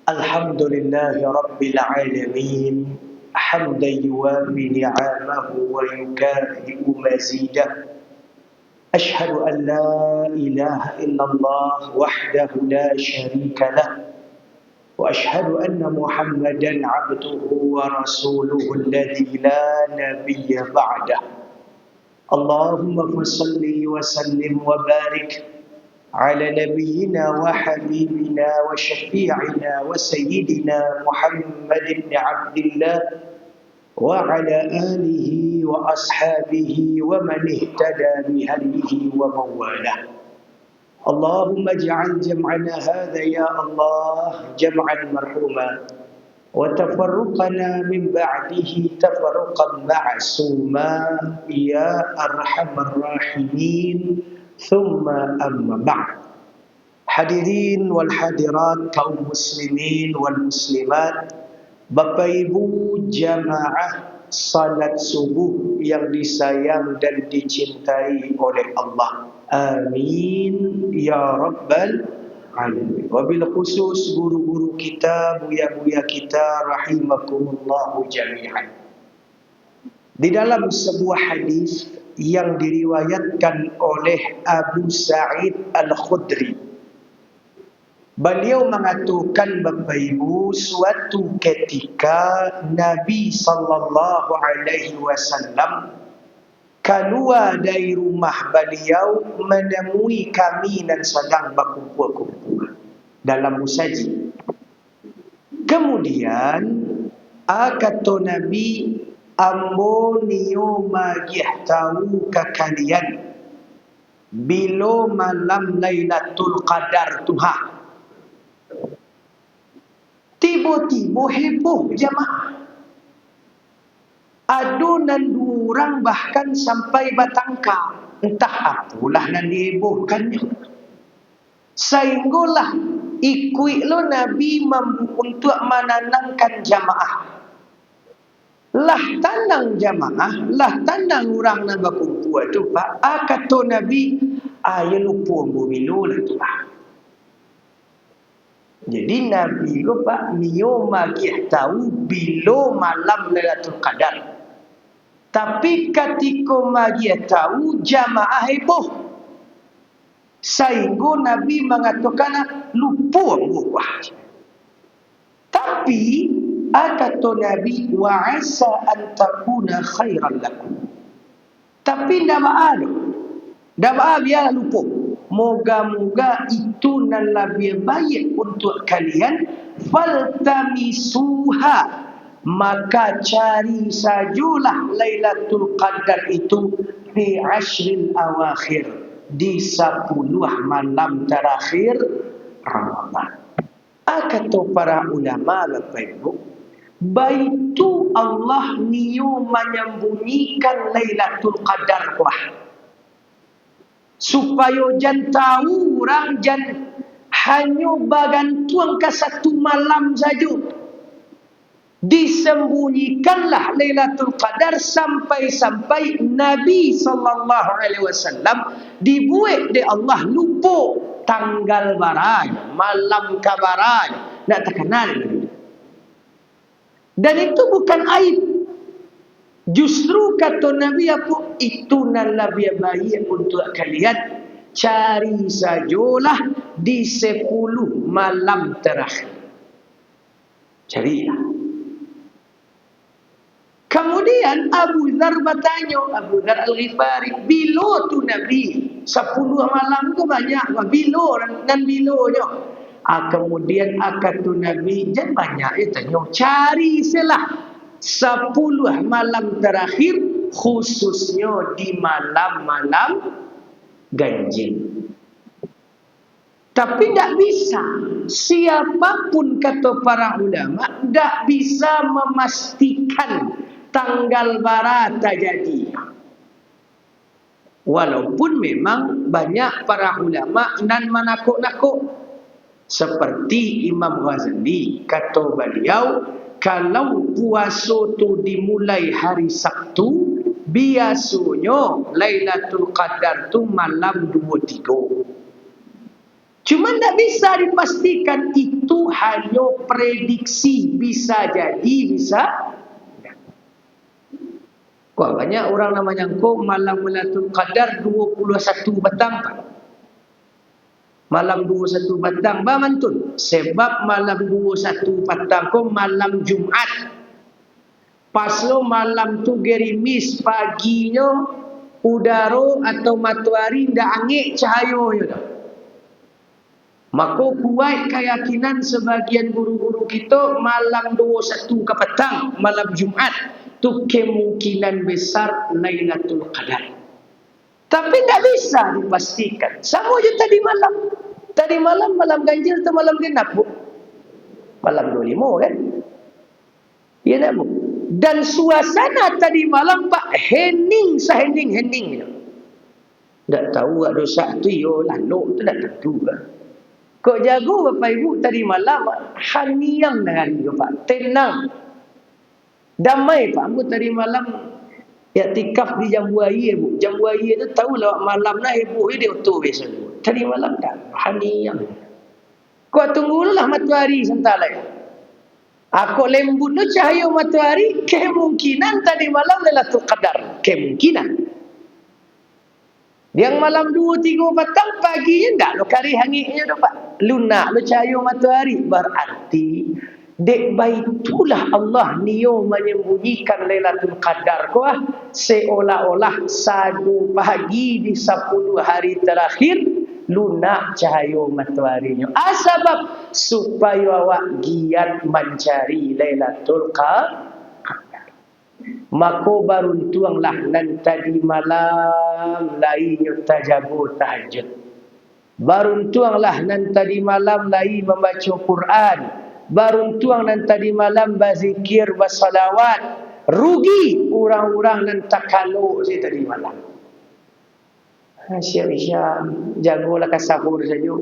الحمد لله رب العالمين حمدا يوافي نعمه ويكافئ مزيده أشهد أن لا إله إلا الله وحده لا شريك له وأشهد أن محمدا عبده ورسوله الذي لا نبي بعده اللهم فصل وسلم وبارك على نبينا وحبيبنا وشفيعنا وسيدنا محمد بن عبد الله وعلى آله وأصحابه ومن اهتدى بهديه ومن والاه اللهم اجعل جمعنا هذا يا الله جمعا مرحوما وتفرقنا من بعده تفرقا معصوما يا أرحم الراحمين ثم أما بعد. Hadirin wal hadirat, kaum muslimin wal muslimat, Bapak Ibu jamaah salat subuh yang disayang dan dicintai oleh Allah. Amin ya rabbal alamin. Wabil khusus guru-guru kita, buya-buya kita rahimakumullahu jami'an. Di dalam sebuah hadis yang diriwayatkan oleh Abu Sa'id Al-Khudri, beliau mengatakan, Bapak Ibu, suatu ketika Nabi sallallahu alaihi wasallam keluar dari rumah beliau menemui kami dan sedang berkumpul-kumpul dalam musajid. Kemudian kata Nabi, ambo niyo magih tahu ke kalian bila malam Lailatul Qadar tuha. Tiba-tiba heboh jamaah. Adunan dua orang bahkan sampai bertangkap. Entah apalah yang dihebohkannya. Sehinggalah ikutlah Nabi untuk menenangkan jamaah. Lah tenang jamaah, lah tenang orang nak berkumpul tu Pak. Kata Nabi, ya lupa bila lah tu Pak. Jadi Nabi ko Pak, niyo magih tahu bila malam Lailatul Qadar. Tapi ketika magih tahu jamaah heboh. Sehingga Nabi mengatakan lupa Pak. Tapi kata Nabi, wa asa an takuna khairan lakum. Tapi ndak biar lupa. Moga-moga itu nan lebih baik untuk kalian. Faltamisuha, maka cari sajalah Lailatul Qadar itu di ashril awakhir, di 10 malam terakhir Ramadan. Kata para ulama, Bapak Ibu, baitu Allah niyo menyembunyikan Lailatul Qadar kuah. Supaya jan tahu orang jan hanya bagantuan ke 1 malam saja. Disembunyikanlah Lailatul Qadar sampai-sampai Nabi sallallahu alaihi wasallam dibuat di Allah lupa tanggal barang, malam kabaran, nak terkenal. Dan itu bukan aib. Justru kata Nabi apa? Itu nan lebih baik untuk kalian. Cari sajalah di 10 malam terakhir. Carilah. Kemudian Abu Dzar bertanya, Abu Dzar Al-Ghifari, bila tu Nabi? 10 malam tu banyak. Bila dan bilanya? Kemudian kata Nabi, jangan banyak ya tanya. Cari salah 10 malam terakhir, khususnya di malam-malam ganjil. Tapi tidak bisa. Siapapun kata para ulama, tidak bisa memastikan tanggal barat terjadi. Walaupun memang banyak para ulama nan menakut-nakut. Seperti Imam Ghazali, kata beliau, kalau puasa tu dimulai hari Sabtu, biasanya Lailatul Qadar tu malam 23. Cuma tak bisa dipastikan itu itu hanya prediksi, bisa jadi, bisa. Wah, banyak orang namanya kau malam Lailatul Qadar 21 petang. Malam 21 petang mantun. Sebab malam 21 petang kau malam Jumat. Pas lo malam tu gerimis paginya udara atau matahari ndak angin cahaya dah. Maka kuat keyakinan sebagian guru-guru kita malam 21 ke petang malam Jumat tu kemungkinan besar Lailatul Qadar. Tapi tak bisa dipastikan. Sama je tadi malam. Tadi malam malam ganjil atau malam genap, Bu? Malam 25 kan? Ya tak, Bu? Dan suasana tadi malam Pak hening sehening-hening. Tak tahu ada dosa tu yo lalu tu tak tentu lah. Kok jago Bapak Ibu tadi malam haniang dengan dia Pak. Tenang. Damai Pak. Aku tadi malam iktikaf di Jambu Air Bu. Jambu Air tu tahu lah malam nak ibu dia otor biasa dulu. Tadi malam tak haniang. Kau tunggulah matahari sebentar lagi. Aku lembut lu cahaya matahari, kemungkinan tadi malam Lailatul Qadar. Kemungkinan. Yang malam 2-3 petang paginya enggak lo kari hangitnya tu Pak. Lunak lo cahaya matahari. Berarti dek baitulah Allah niyo menyembunyikan Lailatul Qadar ko seolah-olah 1 pagi di 10 hari terakhir lunak cahaya mataharinya. Sebab supaya awak giat mencari Lailatul Qadar. Maka baruntuanglah nan tadi malam lainnya tajago tahajud. Baruntuanglah nan tadi malam lain membaca Quran. Baruntuang nan tadi malam berzikir bersalawat. Rugi orang-orang nan takalo si tadi malam. Syam jagolah ke sahur saja.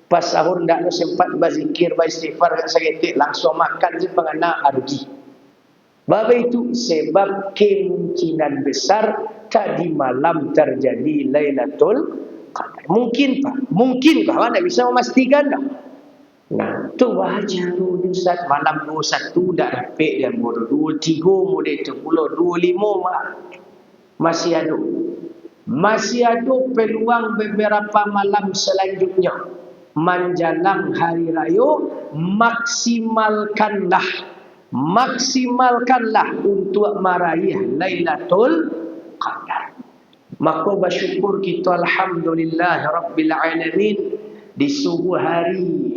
Pas sahur ndak sempat berzikir beristighfar seketik langsung makan si penganak rugi. Sebab itu sebab kemungkinan besar tadi malam terjadi Lailatul Qadar. Mungkin Pak, mungkin Pak, awak tak bisa memastikan tak? Nah, tu wajar Ustaz malam 21 dah dapat dia bodoh 23 model tu pula 25 mak. Masih ada peluang beberapa malam selanjutnya menjelang hari raya. Maksimalkanlah untuk meraih Lailatul Qadar. Maka bersyukur kita alhamdulillah rabbil alamin di subuh hari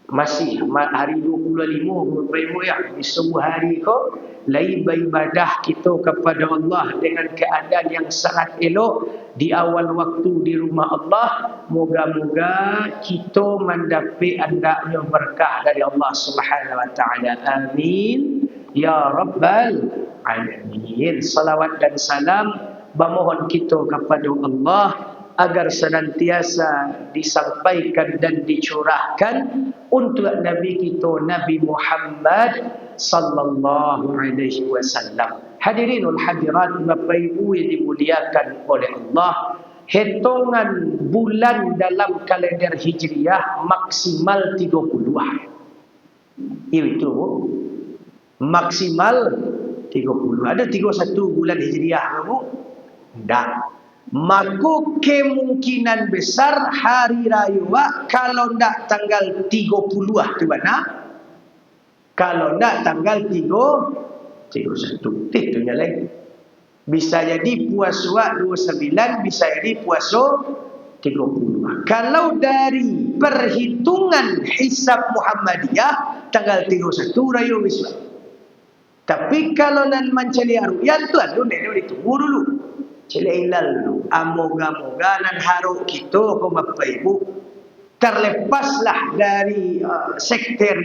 masih hari 25 ya, di subuh hari ko lai beribadah kita kepada Allah dengan keadaan yang sangat elok di awal waktu di rumah Allah. Moga-moga kita mendapat andaknya berkah dari Allah Subhanahu wa taala. Amin ya rabbal alamin. Salawat dan salam memohon kita kepada Allah agar senantiasa disampaikan dan dicurahkan untuk Nabi kita Nabi Muhammad sallallahu alaihi wasallam. Hadirinul hadirat Bapak Ibu yang dimuliakan oleh Allah, hitungan bulan dalam kalender Hijriah maksimal 30 hari. Itu maksimal 30. Ada 31 bulan Hijriah kamu? Tak. Maka kemungkinan besar hari raya kalau tak tanggal 30 tu mana? Kalau tak tanggal 31 itunya lagi. Bisa jadi puasa 29, bisa jadi puasa 30. Kalau dari perhitungan hisab Muhammadiyah tanggal 31 raya Islam. Tapi kalau nan mencari ru'yat tu adu nek ditunggu dulu. Cile hilal dulu. Moga-moga nan haruk kita ko Bapak Ibu terlepaslah dari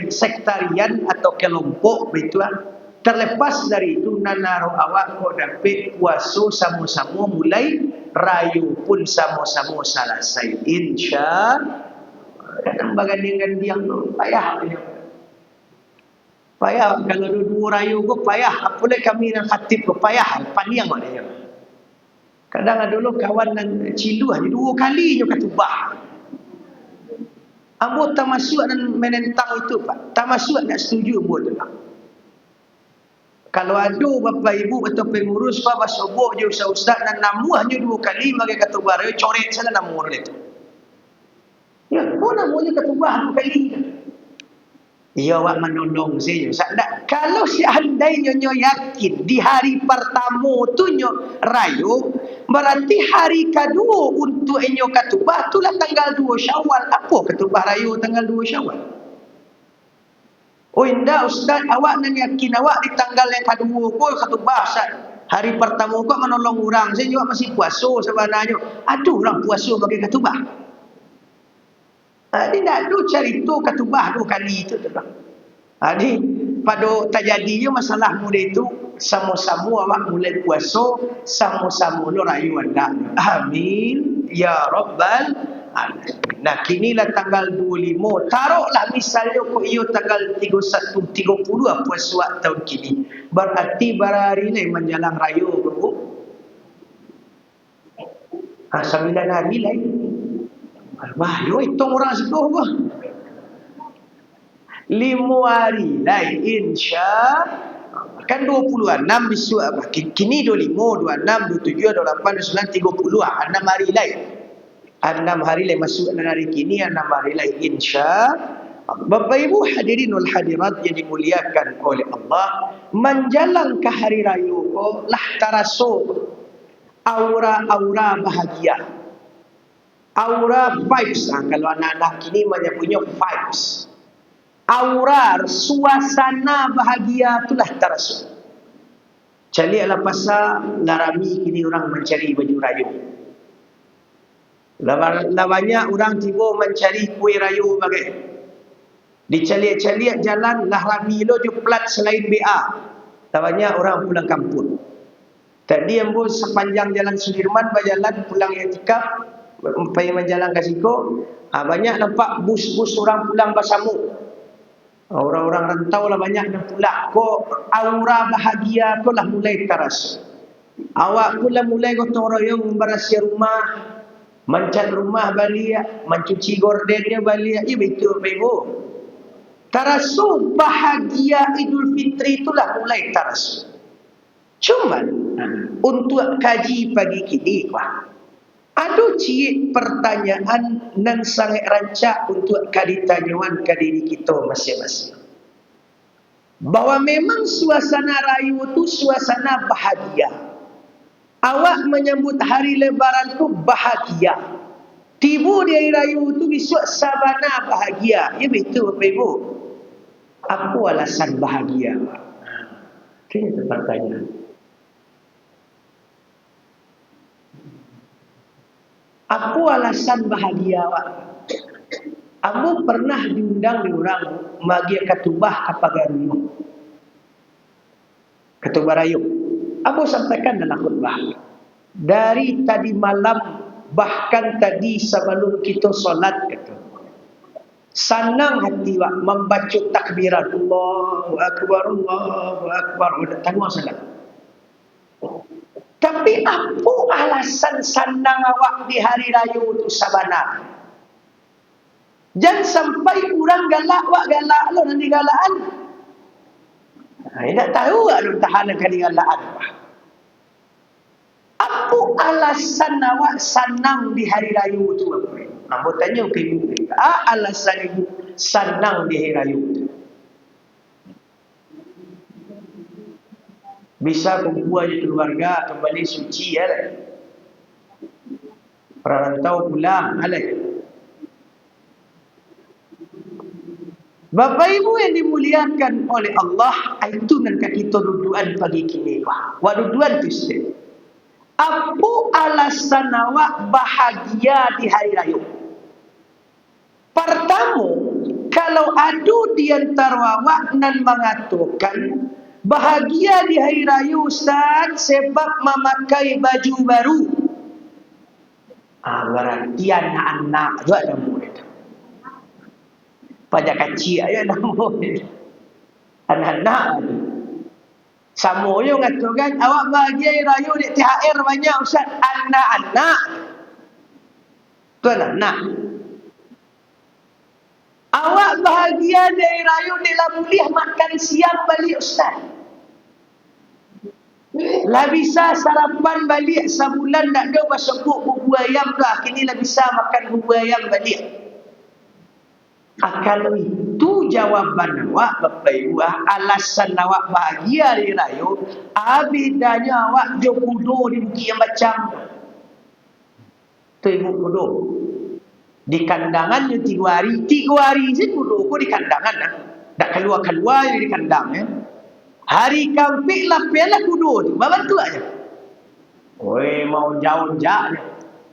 sektarian atau kelompok betuan. Terlepas dari itu nan haruk awak ko dapat puasa sama-sama mulai rayu pun sama-sama selesai insya-Allah. Kadang bagandingan diam tu payah ini. Payah kalau dua rayu ko payah. Apalagi kami nan khatib ko payah panjang maknanya. Kadang dulu kawan nan ciluh 2 kali je ketubah. Ambo tak masuk dan menentang itu, Pak. Tak masuk nak setuju ambo tu, Pak. Kalau ada bapa ibu atau pengurus bapa sobok je ustaz dan namu hanya 2 kali bagi ketubah dia coret sana namu orang itu. Ya, pun namu je ketubah 2 kali. Ya awak menolong saya. Kalau seandainya nyo yakin di hari pertama tu nyo rayu, berarti hari kedua untuk nyo ketubah itulah tanggal 2 Syawal. Apa ketubah rayu tanggal 2 Syawal? Oh indah ustaz, awak nak yakin awak di tanggal yang kedua pun ketubah ustaz. Hari pertama kau menolong orang, saya juga masih puasa sebenarnya. Aduh orang puasa bagi ketubah. Dia tak ada cerita ketubah 2 kali itu. Jadi pada terjadinya masalah muda itu, sama-sama awak mulai puasa, sama-sama lo rayu anda. Amin. Ya Rabbal Alamin. Nah kinilah tanggal 25. Taruhlah misalnya kok ia tanggal 31, 30 puasa tahun kini. Berarti berhari ni menjelang raya bro. 9 hari lain. Wah, yo hitung orang sekolah apa? 5 hari lain insya kan 26 besok apa? Kini 25, 26, 27, 28, 29, 30 6 hari lain. 6 hari lain masuk dalam hari kini 6 hari lain insya. Bapak Ibu hadirin wal hadirat yang dimuliakan oleh Allah, menjalang ke hari raya lah terasa aura-aura bahagia. Aura vibes, kalau anak-anak kini punya vibes. Aura, suasana bahagia itulah terasa. Cari ala pasal larami kini orang mencari baju raya. Lah banyak orang tiba mencari kuih raya bagai. Dicaliak-caliak jalan lah rami lo je plat selain BA. Lah banyak orang pulang kampung. Tadi ambo sepanjang jalan Sudirman berjalan pulang iktikaf, sampai menjalan ke situ, banyak nampak bus-bus orang pulang bersama. Orang-orang rantau lah banyak yang pulang. Kok aura bahagia tu lah mulai terasa. Awak pula mulai gotong royong memberasi rumah, mencat rumah balik, mencuci gordennya balik. Ya betul Ibu. Terasa bahagia Idul Fitri itulah mulai terasa. Cuma untuk kaji pagi kini, ada cik pertanyaan yang sangat rancak untuk ditanyaan ke diri kita masing-masing. Bahawa memang suasana raya itu suasana bahagia. Awak menyambut hari lebaran itu bahagia. Tiba di hari raya itu besok sabana bahagia. Ya betul Bapak Ibu. Apa alasan bahagia? Ini pertanyaan. Apa alasan bahagia awak? Aku pernah diundang di orang bagi ketubah apa garu. Ketubah rayu. Aku sampaikan dalam khutbah. Dari tadi malam, bahkan tadi sebelum kita solat kata. Senang hati awak membaca takbiran Allahu Akbar, Allahu Akbar. Udah tangguh salat. Tapi apa alasan senang awak di hari raya itu sabana? Jangan sampai orang galak, awak galak lo nanti galakan. Tak tahu awak lo tahan dengan galakan. Apa alasan awak senang di hari raya itu? Ambo tanya ke ibu. Alasan ibu senang di hari raya itu? Bisa kumpul aja keluarga kembali suci ya. Perantau pulang alai. Bapak Ibu yang dimuliakan oleh Allah, itu nanti kita duduan pagi kini. Wah duduan tu sih. Apa alasan awak bahagia di hari raya? Pertama, kalau ada di antara awak nan mengatakan bahagia di hari raya Ustaz sebab memakai baju baru. Berarti anak-anak juga ada murid. Pada kecil aja ada murid. Anak-anak. Sama yang mengatakan awak bahagia hari raya di THR banyak Ustaz. Anak-anak. Itu anak-anak. Awak bahagia dari raya dia boleh makan siang balik ustaz. Lah bisa sarapan balik sebulan tak ada sebut bubur ayam dah. Kini lah bisa makan bubur ayam balik. Kalau itu jawapan awak Bapak Ibu, alasan awak bahagia di raya, bedanya awak dia kudo di bukit yang macam tu ibu kudo. Di kandangannya 3 hari. 3 hari je kudo ko di kandangan lah. Tak keluar-keluar di kandang ya. Hari kampik lah piala kudo tu. Bantu aja. Oi mau jauh-jauh.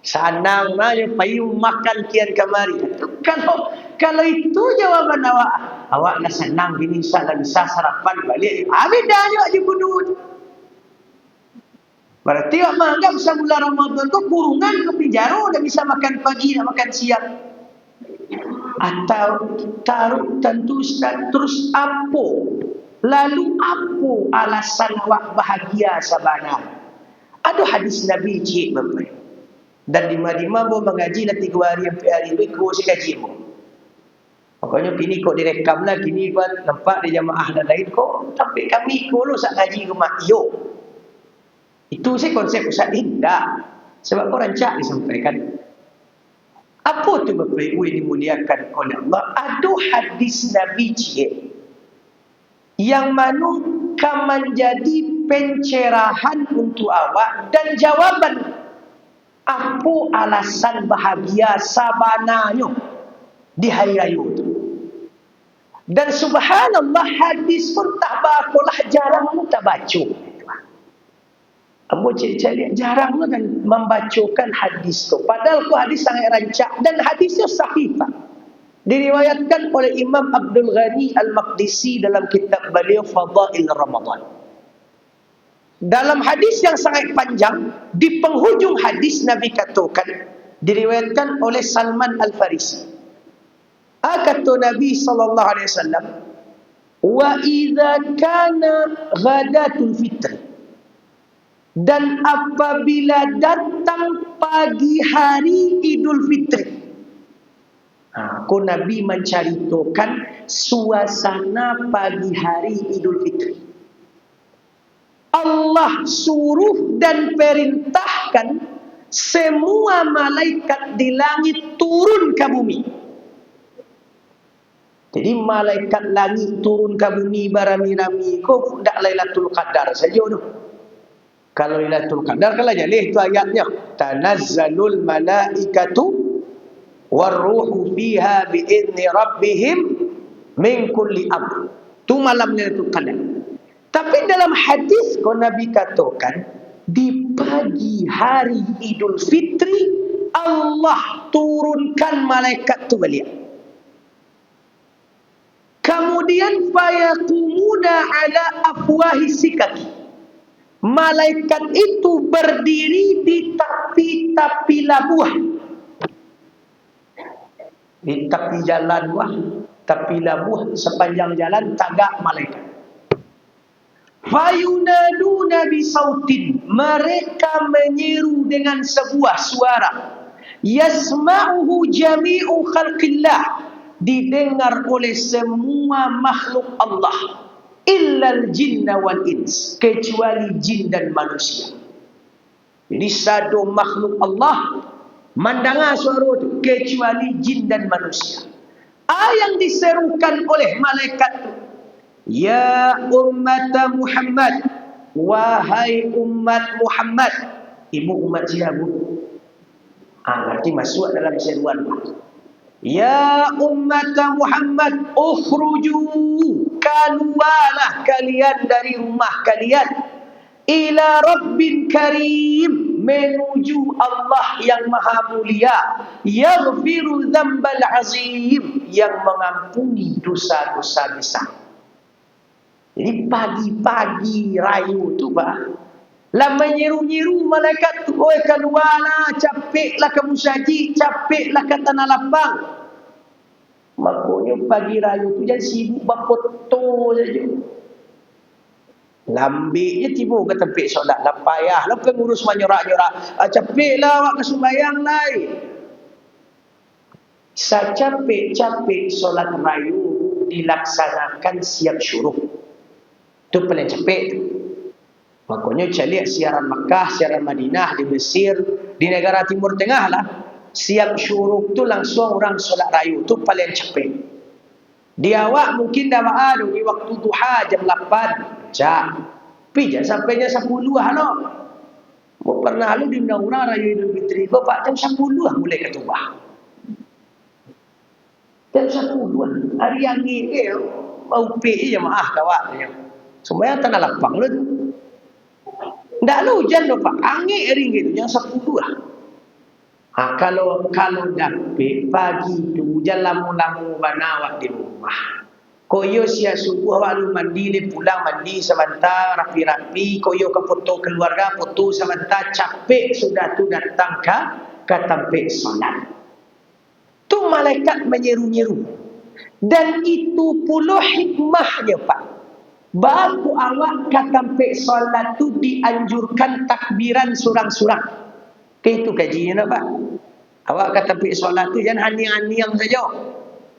Sanang aja payung makan kian kamari. Kalau itu jawaban awak nak senang gini insya-Allah bisa sarapan balik. Bedanya aja kudo tu. Berarti awak menganggap sebulan Ramadan tu kurungan ke penjara, dah bisa makan pagi, nak makan siang. Atau taruh tentu terus apa? Lalu apa alasan awak bahagia sabana? Ada hadis Nabi cik Bapak. Dan di Madinah bo mengaji lah 3 hari sampai hari ni ko si kaji mo. Makanya kini kok direkam lah, kini buat nampak di jamaah dan lain kok sampai kami ko lo sak ngaji ke mak yo. Itu saya konsep Ustaz Indah. Sebab kau rancak disampaikan. Apa tu Bapak Ibu yang dimuliakan oleh Allah? Ada hadis Nabi cik yang mana akan menjadi pencerahan untuk awak dan jawaban apa alasan bahagia sabananya di hari raya itu. Dan subhanallah hadis pun tak bakulah, jarang tak baca. Abu cik lihat jarang kan membacakan hadis tu. Padahal tu hadis sangat rancak dan hadisnya sahih Pak. Diriwayatkan oleh Imam Abdul Ghani Al-Maqdisi dalam kitab beliau Fadail Ramadan. Dalam hadis yang sangat panjang, di penghujung hadis Nabi katakan, diriwayatkan oleh Salman Al-Farisi. Kata Nabi sallallahu alaihi wasallam, "Wa idza kana ghadatul fitr." Dan apabila datang pagi hari Idul Fitri, Nabi menceritakan suasana pagi hari Idul Fitri. Allah suruh dan perintahkan semua malaikat di langit turun ke bumi. Jadi malaikat langit turun ke bumi barami-rami kok tak Lailatul Qadar saja tu. Kalau Lailatul Qadar kalau jalih tu ayatnya, tanazzalul malaikatu warruhu fiha biizni rabbihim min kulli amr. Tu malam Lailatul Qadar. Tapi dalam hadis ko Nabi katakan di pagi hari Idul Fitri Allah turunkan malaikat tu balik. Kemudian fayaqumuna ala afwahi sikaki. Malaikat itu berdiri di tepi-tepi labuh. Di tepi jalan wah, tepi labuh sepanjang jalan tagak malaikat. Fayunaduna bisautin, mereka menyeru dengan sebuah suara. Yasma'uhu jami'u khalqillah, didengar oleh semua makhluk Allah. Illal jinna wal ins, kecuali jin dan manusia. Jadi satu makhluk Allah mendengar suara itu kecuali jin dan manusia. Yang diserukan oleh malaikat itu, ya ummat Muhammad, wahai umat Muhammad. Ibu umat siapa? Nanti masuk dalam seruan. Ya ummat Muhammad, ukhruju, keluarlah kalian dari rumah kalian, ila Rabbin Karim, menuju Allah yang maha mulia, yaghfiru dzambal azim, yang mengampuni dosa-dosa besar. Jadi pagi-pagi rayu tu bah, lah menyeru-nyeru malaikat tu, oi keluarlah, capeklah kamu saji, capeklah ke tanah lapang. Makanya pagi raya tu jangan sibuk berfoto saja. Lambiknya tiba ke tempat solat, lah payah lah bukan ngurus menyorak-nyorak. Capeklah awak ke sembahyang lai. Secapek-capek solat rayu dilaksanakan siap syuruk. Itu paling capek. Makanya calik siaran Makkah, siaran Madinah, di Mesir, di negara Timur Tengah lah. Siap syuruk tu langsung orang solat rayu. Itu paling capek. Di awak mungkin dah ada di waktu duha jam 8 jam. Tapi jam sampainya 10 lah. Pernah lu di undang-undang Raya Idul Fitri, bapak jam 10 mulai ketubah. Jam 10 hari yang ni mau pergi jemaah kawat. Semuanya tanah lapang lu tu. Tak lu hujan tu pak, angin ringgit tu jam 10 lah. Kalau dapet pagi tu jangan lamu-lamu banawak di rumah. Koyo siap subuh awak lu mandi ni pulang mandi sebentar rapi-rapi, koyo ke foto keluarga, foto sebentar, capek sudah tu datang ke tempat solat. Tu malaikat menyeru-nyeru. Dan itu pula hikmahnya pak. Bahawa awak ke tempat solat tu dianjurkan takbiran surang-surang. Itu kajian pak. Awak ke tempat solat tu jangan haniang-haniang saja.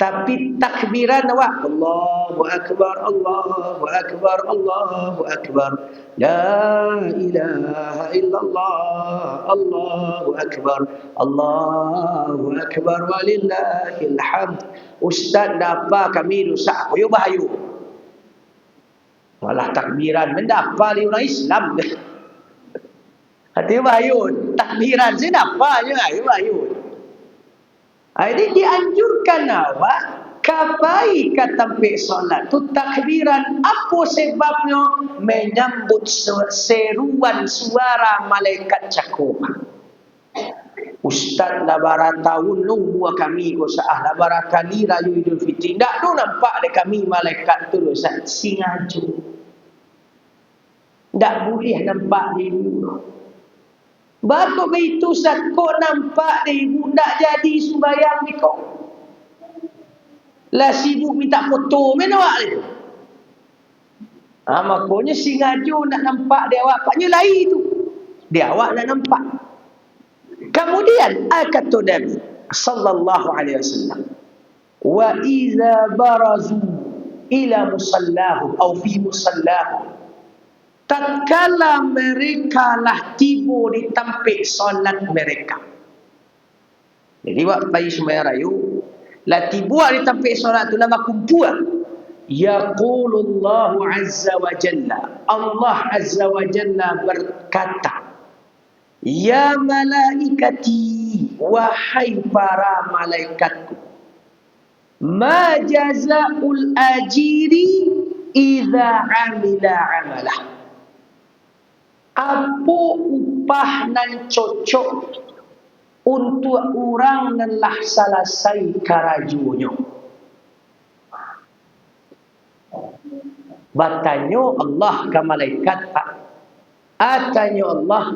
Tapi takbiran awak Allahu Akbar, Allahu Akbar, Allahu Akbar, La ilaha illallah, Allahu Akbar, Allahu Akbar, walillahil hamd. Ustaz dapa kami dosa koyo bahayu. Malah takbiran mendapa li orang Islam. Hati bahayu, takbiran saya dapa je bahayu. Ini dianjurkan awak kapai ke tempat solat tu takbiran. Apa sebabnya? Menyambut seruan suara malaikat cakupan. Ustaz labara tahun lu buat kami usaha labara kali Raya Idul Fitri. Tak tu nampak de kami malaikat tu Ustaz singaju. Tak boleh nampak dia dulu. Baru begitu Ustaz kau nampak dia ibu tak jadi sembahyang ni kau. Lah sibuk minta foto mana awak dia. Makanya sengaja nak nampak dia awak paknya lain tu. Dia awak nak nampak. Kemudian kata Nabi sallallahu alaihi wasallam, wa iza barazu ila musallahu atau fi musallahu, tatkala mereka lah tiba di tempat solat mereka. Jadi waktu bayi sembahyang rayu, lah tiba di tempat solat tu lama kumpul. Yaqulullahu azza wa jalla, Allah azza wa jalla berkata, ya malaikati, wahai para malaikatku, ma jazaul ajiri idza amila amalah. Apa upah nan cocok untuk orang yang lah selesai karajunya? Bertanya Allah ke malaikat pak. Tanya Allah,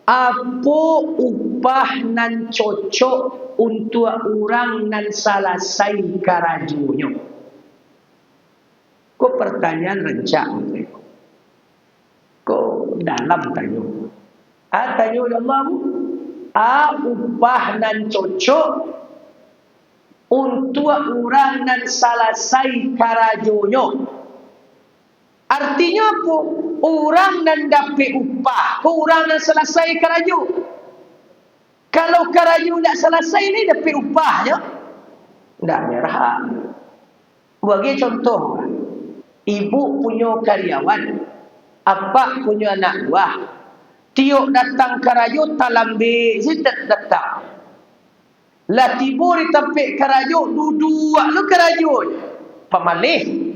apa upah nan cocok untuk orang yang selesai karajunya? Kau pertanyaan rencak mereka. Kau dalam tanya. Tanya Allah, upah nan cocok untuk orang nan selesai karajonya. Artinya apa? Orang nan dapat upah, orang nan selesai karajo. Kalau karajo tak selesai ni dapat upah je. Tak merah. Bagi contoh, ibu punya karyawan, apa punya anak buah, tiuk datang karajo talambe sitat datang. Lah tiba di tempat karajo duduk lu karajo pemalih.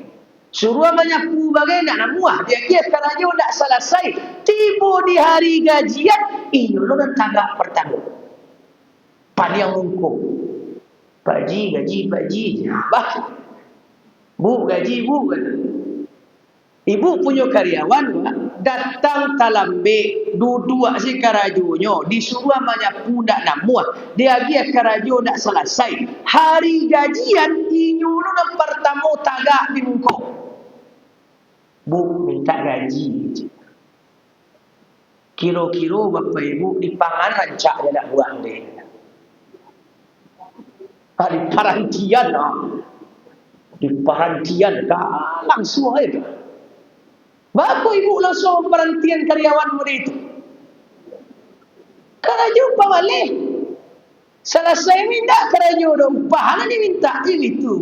Suruh menyapu bagai nak buah. Dia kira karajo tak selesai. Tiba di hari gajian, ini lu nak tagak pertama. Panjang mungkuk. Pak Ji, gaji Pak Ji. Bah. Bu, gaji Bu. Ibu punya karyawan datang talambe duduk si karajonya disuruh menyapu dak namuah dia dia karajo dak selesai hari gajian inyulu nak pertama tagak di muka Bu minta gaji kira-kira bapak ibu di pangan rancak dia nak buang dia Di parantian Di parantian langsung aja. Bapa ibu langsung parantian karyawan muda itu. Kalau jumpa balik. Selesai minta kerja upah ni minta itu.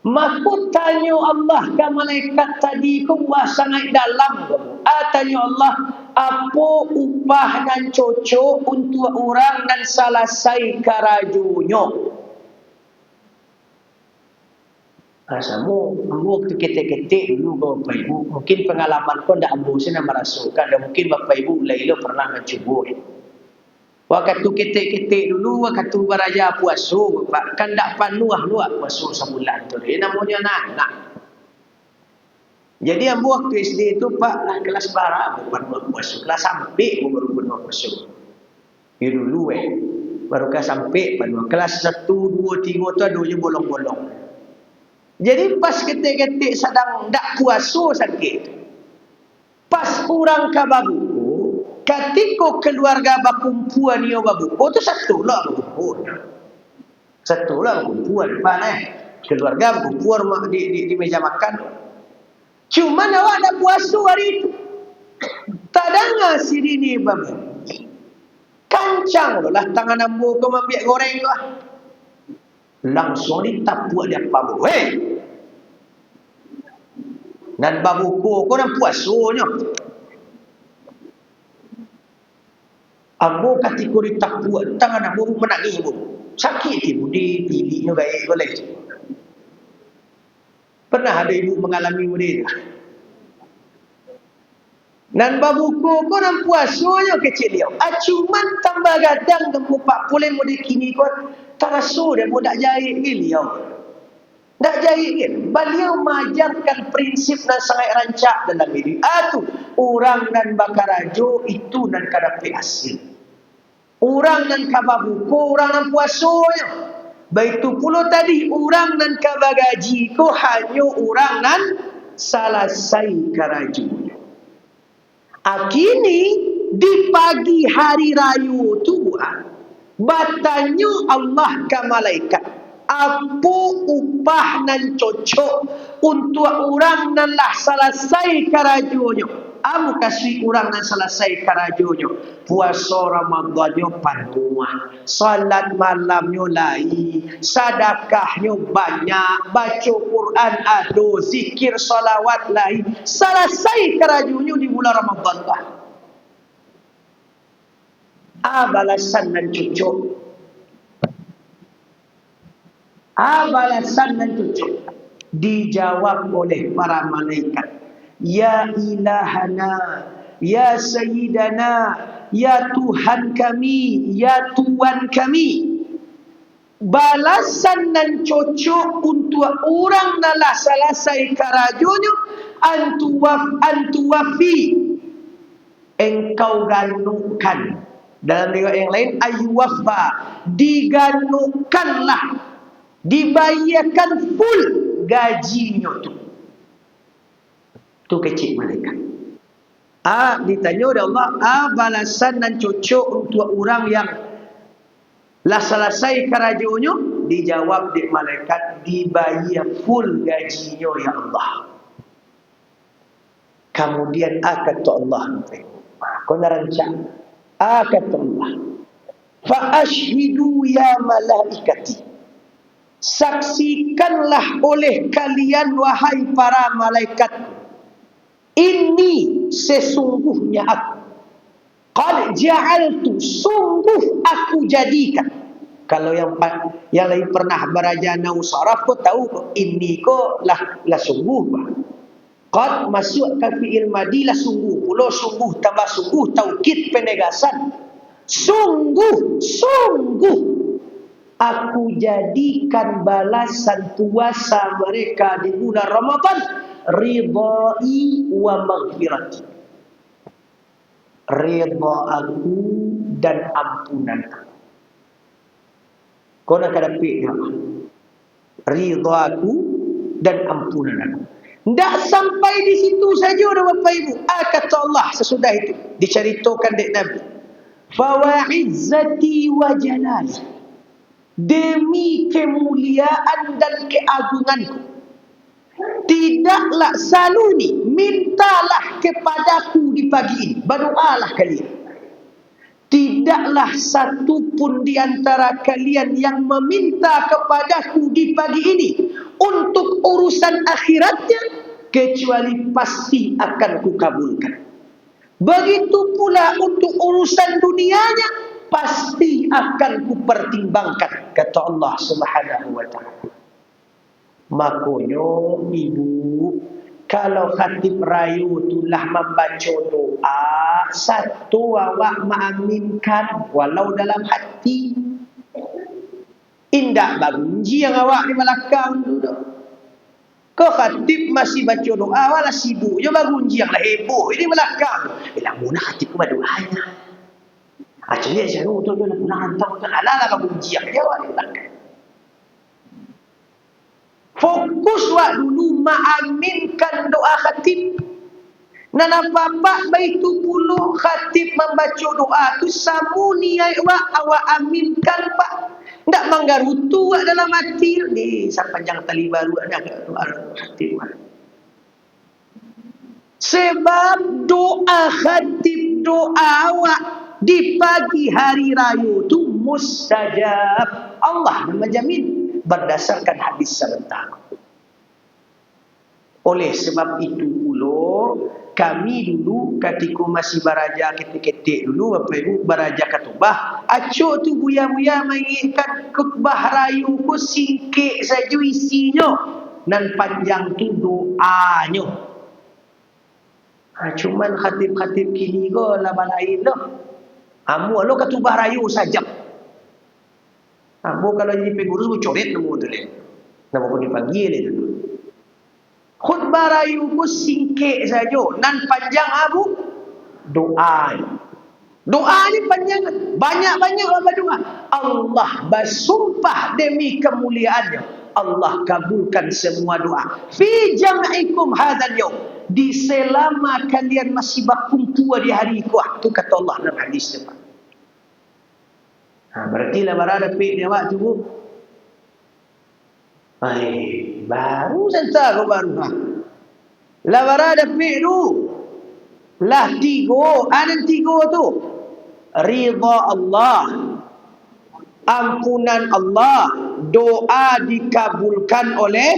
Maka tanya Allah ke malaikat tadi ku sangat dalam. Tanya Allah, apa upah dan cocok untuk orang dan selesai kerajunya. Asamu, waktu ketik-ketik dulu Bapak Ibu, mungkin pengalaman kau dah ambil saya merasukan, dan mungkin Bapak Ibu Laila pernah mencuba. Waktu ketik-ketik dulu, waktu beraja puasa, Bapak, kan tak panuah puasa sebulan tu. Dia namanya anak. Jadi ambil waktu SD itu Pak, kelas berapa panuah puasa? Kelas sampai baru panuah puasa. Ya dulu baru sampai panuah. Kelas 1, 2, 3 tu aduhnya bolong-bolong. Jadi pas ketik-ketik sedang tak puasa sakit. Pas orang ke babuku, ketika keluarga bakumpuan dia babuku, tu satu lah bakumpuan. Satu lah bakumpuan. Keluarga bakumpuan di meja makan. Cuma awak tak puasa hari itu. Tak dengar sirine babu. Kancang lah tangan ambu kau ambil goreng lah. Langsung ditapu dia babu. Dan babuku kau dah puasanya. Ambo ketika ditapu tangan ambo menangis ambo. Sakit ibu di pilihnya baik boleh. Pernah ada ibu mengalami murid. Dan babuku kau dah puasanya kecil dia. Cuman tambah gadang tempuh 40 murid kini kau terasa dia pun tak jahit beliau. Tak jahit beliau mengajarkan prinsip dan sangat rancak dalam diri. Orang dan bakarajo itu dan kadapi hasil. Orang dan kababuku, orang dan puasanya. Baitu pula tadi, orang dan kabagaji ko hanya orang dan selesai karajunya. Kini di pagi hari raya tu batanya Allah ke malaikat. Apa upah dan cocok untuk orang dan lah selesai karajunya. Amu kasih orang dan selesai karajunya. Puasa Ramadannya panuah, salat malamnya lain, sedekahnya banyak, baca Quran ada, zikir salawat lain. Selesai karajunya di bulan Ramadan lah. Balasan dan cocok. Balasan dan cocok dijawab oleh para malaikat. Ya ilahana, ya sayyidana, ya Tuhan kami, ya Tuhan kami. Balasan dan cocok untuk orang nalah selesai karajunya antuwafi. Engkau ganukan. Dalam riwayat yang lain ayuwafa, diganukanlah, dibayarkan full gajinya tu. Tu kecil malaikat. Ditanya oleh Allah, balasan dan cocok untuk orang yang lah selesai kerajunya, dijawab di malaikat, dibayar full gajinya ya Allah. Kemudian kata Allah, kau narancang, kata Allah, fa ashhidu ya malaikati, saksikanlah oleh kalian wahai para malaikat, ini sesungguhnya aku. Qad ja'altu, sungguh aku jadikan. Kalau yang lain pernah beraja nau saraf kau tahu ini ko lah sungguh bah. Qad masuk ke fi'il madi lah sungguh. Pula sungguh tambah sungguh taukid penegasan. Sungguh aku jadikan balasan puasa mereka di bulan Ramadan ridai wa maghfirati. Ridha aku dan ampunan aku. Kau nak hadapi dia. Ridha aku dan ampunan aku. Tak sampai di situ saja Bapak Ibu. Kata Allah sesudah itu diceritakan dari Nabi. Fa wa izzati wa jalali. demi kemuliaan dan keagunganku, tidaklah saluni, mintalah kepadaku di pagi ini, berdoalah kalian. Tidaklah satu pun di antara kalian yang meminta kepadaku di pagi ini untuk urusan akhiratnya, kecuali pasti akan kukabulkan. Begitu pula untuk urusan dunianya, pasti akan kupertimbangkan, kata Allah Subhanahu wa ta'ala. Makanya ibu, kalau khatib rayu itulah membaca doa, satu awak mengaminkan walau dalam hati. Indah bangunji yang awak di belakang tu. Kau khatib masih baca doa, walau sibuk je bangunji yang lah heboh ini belakang. Bilang mana khatib ku berdoanya. Jadi saya tu nak hantar ke halal lah bangunji yang dia awak di belakang. Fokus wak dulu mengaminkan doa khatib. Dan apa-apa baitu puluh khatib membaca doa tu samu niat awak aminkan pak. Ndak manggarutu wak dalam hati ni sepanjang tali baru ada doa khatib. Sebab doa khatib, doa awak di pagi hari raya tu mustajab. Allah menjamin berdasarkan hadis sebentar. Oleh sebab itu pula kami dulu ketika masih beraja ketik-ketik dulu Bapak Ibu beraja ketubah, acuk tu buya-buya mengingatkan khutbah rayu ku singkit saja isinya dan panjang tu doanya. Cuman khatib-khatib kini ko laban lain dah. Amu lo ketubah rayu saja. Amu kalau jadi pengurus coret nama tu le. Nama pun dipanggil itu. Khutbah rayu ku singkit saja dan panjang abu doa. Doa ni panjang, banyak-banyak apa doa. Allah bersumpah demi kemuliaannya, Allah kabulkan semua doa. Fi jam'ikum hadzal yaum, di selama kalian masih berkumpul di hari kuat tu, kata Allah dalam hadis depan. Berarti lah berada pek dia waktu tu. Baru sentak kau baru. Lah berada pek tu. Lah tiga, ada tiga tu. Ridha Allah, ampunan Allah, doa dikabulkan oleh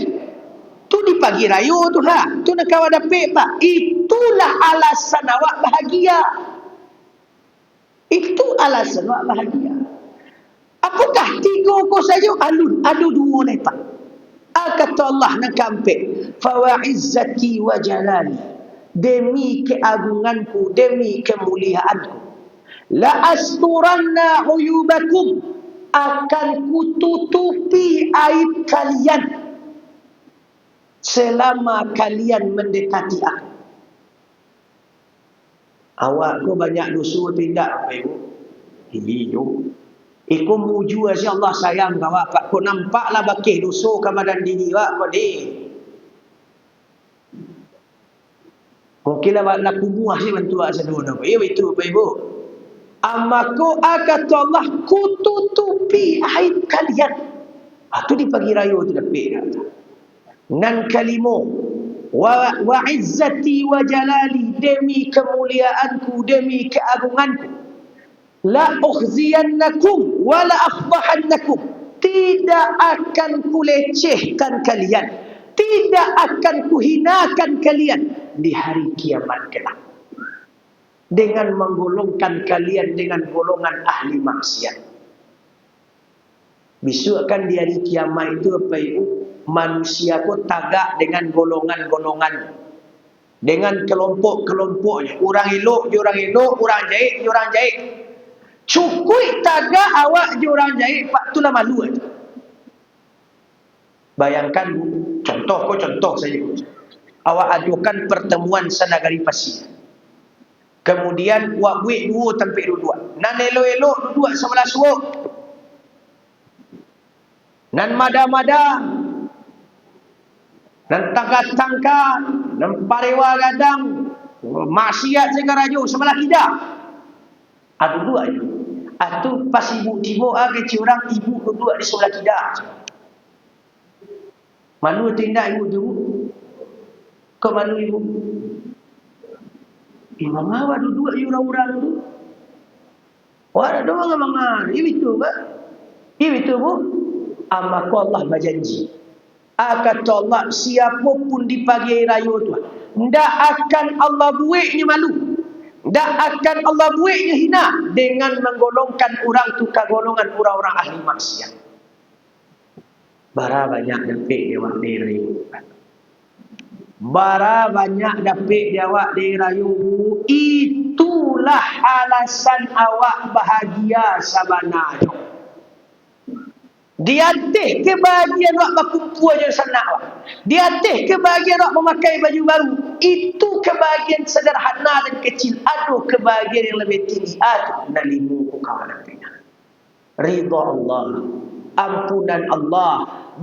tu di pagi raya tu tu nak kawan dapik pak. Itulah alasan awak bahagia. Itu alasan awak bahagia. Apakah tiga kau saja alun? Ada dua ni pak. Kata Allah nak kampek. Fa wa izzati wa jalali, demi keagunganku, demi kemuliaanku, la asturanna uyubakum, akan kututupi aib kalian selama kalian mendekati aku. Awak ku banyak dosa tidak apa ibu? Hidup. Iku muju aja Allah sayang awak pak. Ku nampaklah bakih dosa kamadan diri awak kau ni. Mungkinlah nak kubuah si bantu awak sedua apa. Ya itu apa ibu? Amaku kata Allah kututupi aib kalian. Itu di pagi raya tu lebih kata. Nan kalimu wa izzati wa jalali, demi kemuliaanku, demi keagunganku, la ukhziyannakum wa la akhdahannakum, tidak akan kulecehkan kalian, tidak akan kuhinakan kalian di hari kiamat kelak dengan menggolongkan kalian dengan golongan ahli maksiat. Besok kan di hari kiamat itu apa ibu? Manusia pun tagak dengan golongan-golongan, dengan kelompok-kelompoknya. Orang elok je orang elok, orang jahit je orang jahit. Cukui tagak awak je orang jahit, pak tu lah malu aja. Bayangkan contoh saja. Awak adukan pertemuan senagari pasir. Kemudian wak buik dua tempat dua. Nan elok-elok dua sebelah suruh. Nan mada-mada. Nan tangka-tangka. Nan parewa gadang. Maksiat segarajo sebelah tidak. Ada dua je. Tu pas ibu tiba kecil orang ibu duduk di sebelah tidak. Malu tindak ibu tu? Kau malu ibu? Imam awak duduk di orang-orang tu. Wah, ada orang mangar. Ini tu ba? Ini tu bu? Maka Allah berjanji. Kata Allah, siapapun di pagi raya tu, ndak akan Allah buatnya malu. Ndak akan Allah buatnya hina dengan menggolongkan orang tu ke golongan orang-orang ahli maksiat. Bara banyak dapat dia awak di raya. Bara banyak dapat dia awak di raya. Itulah alasan awak bahagia sebenarnya. Di atas kebahagiaan awak berkumpul je sana awak. Di atas kebahagiaan awak memakai baju baru. Itu kebahagiaan sederhana dan kecil. Ada kebahagiaan yang lebih tinggi. Nalimu kawan kita. Ridha Allah. Ampunan Allah.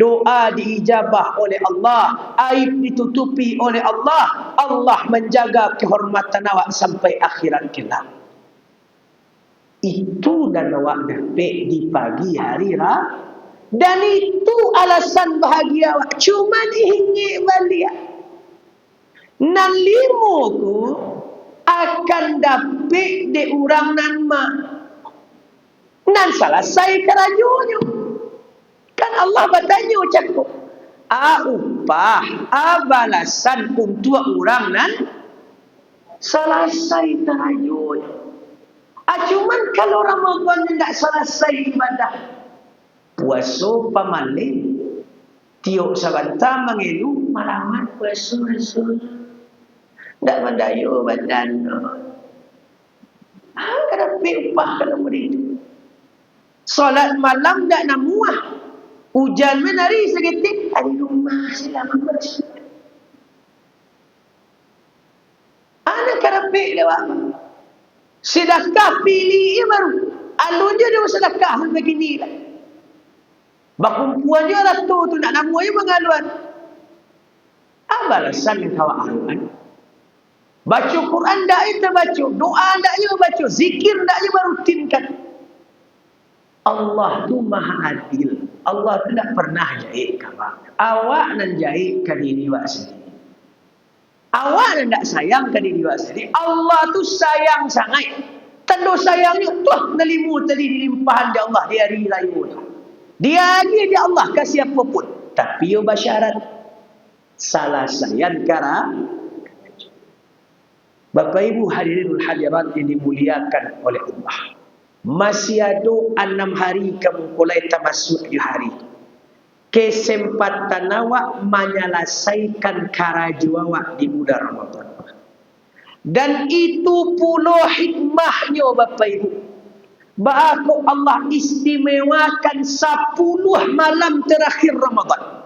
Doa diijabah oleh Allah. Aib ditutupi oleh Allah. Allah menjaga kehormatan awak sampai akhirat kelak. Itu dan awak dapat di pagi hari raya. Dan itu alasan bahagia awak. Cuma ingin balik. Nan lima ku akan dapat di orang nan mak. Nan selesai kerajunya. Kan Allah bertanya cakap. Upah, balasan untuk orang nan selesai kerajunya. Cuman kalau Ramadan tidak selesai ibadah. Puasa pamalin tiok sebentar mengeluh malaman puasa rasul tak mendayu badan kena upah kena begitu. Solat malam tak namuah hujan menari seketik di rumah selama bersih anak kena lewat sedekah pilih baru alun je dia sedekah begini lah. Bakumpuan dia lah tu nak nama dia mengaluan. Balasan yang kau aluan. Baca Quran tak kita baca, doa tak je baca, zikir tak je rutinkan. Allah tu maha adil. Allah tu tak pernah jahit kawan. Awak nan jahit ke diri awak sendiri. Awak nan tak sayang ke diri awak sendiri. Allah tu sayang sangat. Tanda sayangnya tuh nelimu tadi dilimpahan di Allah di hari raya tu. Dia Allah kasih apapun. Tapi yo basyarat. Salah sayang kara. Bapak Ibu hadirin hadirat yang dimuliakan oleh Allah. Masih ada 6 hari kamu mulai termasuk di hari. Kesempatan awak menyelesaikan karaju awak di bulan Ramadan. Dan itu pula hikmahnya Bapak Ibu. Bahawa Allah istimewakan 10 malam terakhir Ramadan.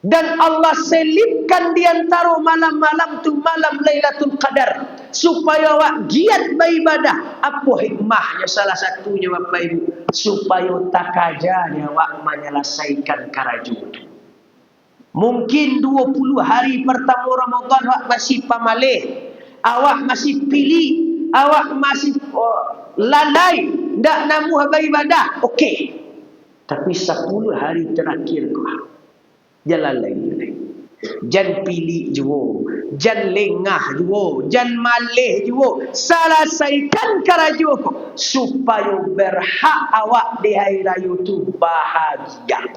Dan Allah selipkan di antara malam-malam tu malam Lailatul Qadar. Supaya awak giat beribadah. Apa hikmahnya salah satunya Bapak Ibu? Supaya tak kajanya awak menyelesaikan karaju. Mungkin 20 hari pertama Ramadan awak masih pamalih. Awak masih pilih. Awak masih lalai. Tak namuh beribadah. Okey. Tapi 10 hari terakhir kau. Jalan lain. Jan pilih juga. Jan lengah juga. Jan malih juga. Selesaikan keraju kau. Supaya berhak awak di hari raya itu bahagia.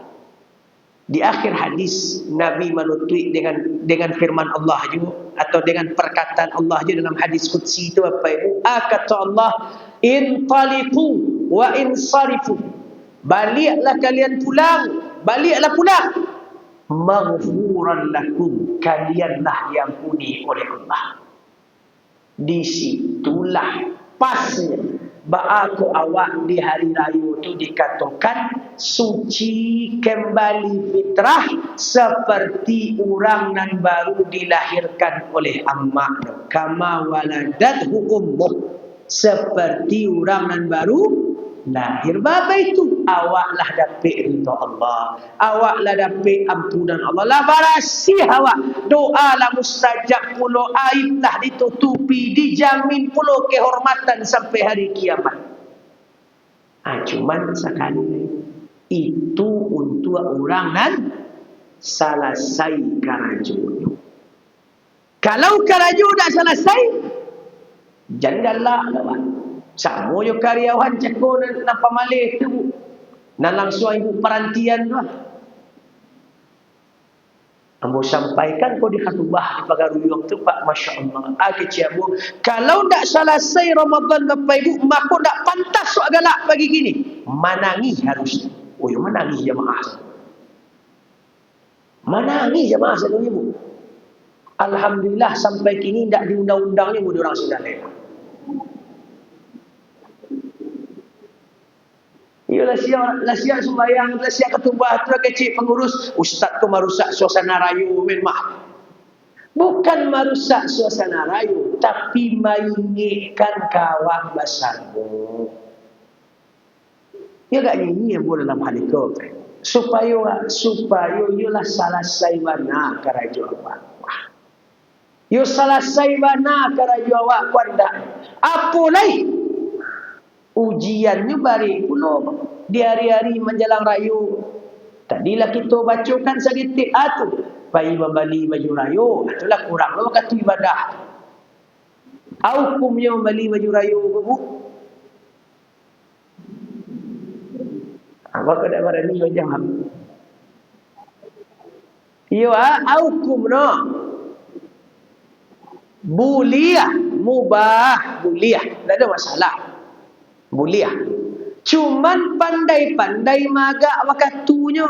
Di akhir hadis Nabi menutui dengan firman Allah juga. Atau dengan perkataan Allah juga dalam hadis Qudsi itu apa ibu? Kata Allah. Intaliqu wa insarifu. Baliklah kalian pulang. Baliklah pulang. Maghfuran lakum. Kalianlah diampuni oleh Allah. Disitulah pasnya Ba'aku awak di hari raya itu dikatakan suci kembali fitrah seperti orang nan baru dilahirkan oleh ammak. Kama waladathu ummuh. Seperti orang nan baru lahir. Bapa itu awaklah dapat ridha Allah. Awaklah dapat ampunan Allah. Lah barasih awak. Doa lah mustajab pula. Aib lah ditutupi. Dijamin pula kehormatan sampai hari kiamat. Cuman sekali itu untuk orang dan selesai karajunya. Kalau karaju dah selesai, janganlah lawan. Sama yo karyawan cekor nak pamalih tu, nak langsung ibu perantian tu. Ambo sampaikan kau di khatubah di pagaruyung tu Pak, Masya Allah. Ciabu, kalau tak selesai Ramadan Bapak Ibu, maka tak pantas sok galak pagi gini. Manangi harus. Oh, ya manangi jemaah. Manangi jemaah sekalian Ibu. Alhamdulillah sampai kini tak di undang-undangnya mudah orang sudah lewat. Ialah siap sembahyang, siap ketubah tu kecil pengurus, ustaz tu merusak suasana rayu memang. Bukan merusak suasana rayu, tapi mengingatkan kawan besarmu. Ya gak nyanyi yang boleh dalam hal itu. Supaya ialah selesai mana karajo awak. Yo selesai mana karajo awak kuanda. Apa lagi? Ujiannya bari pula di hari-hari menjelang rayu. Tadilah kita bacakan segitik tu. Bayi membeli baju rayu. Itulah kurang lah kata ibadah. Hukumnya membeli baju rayu. Apa kena berani jawab? Iyo hukum no. Buliah, mubah, buliah. Tak ada masalah. Boleh. Cuman pandai-pandai magak waktunya.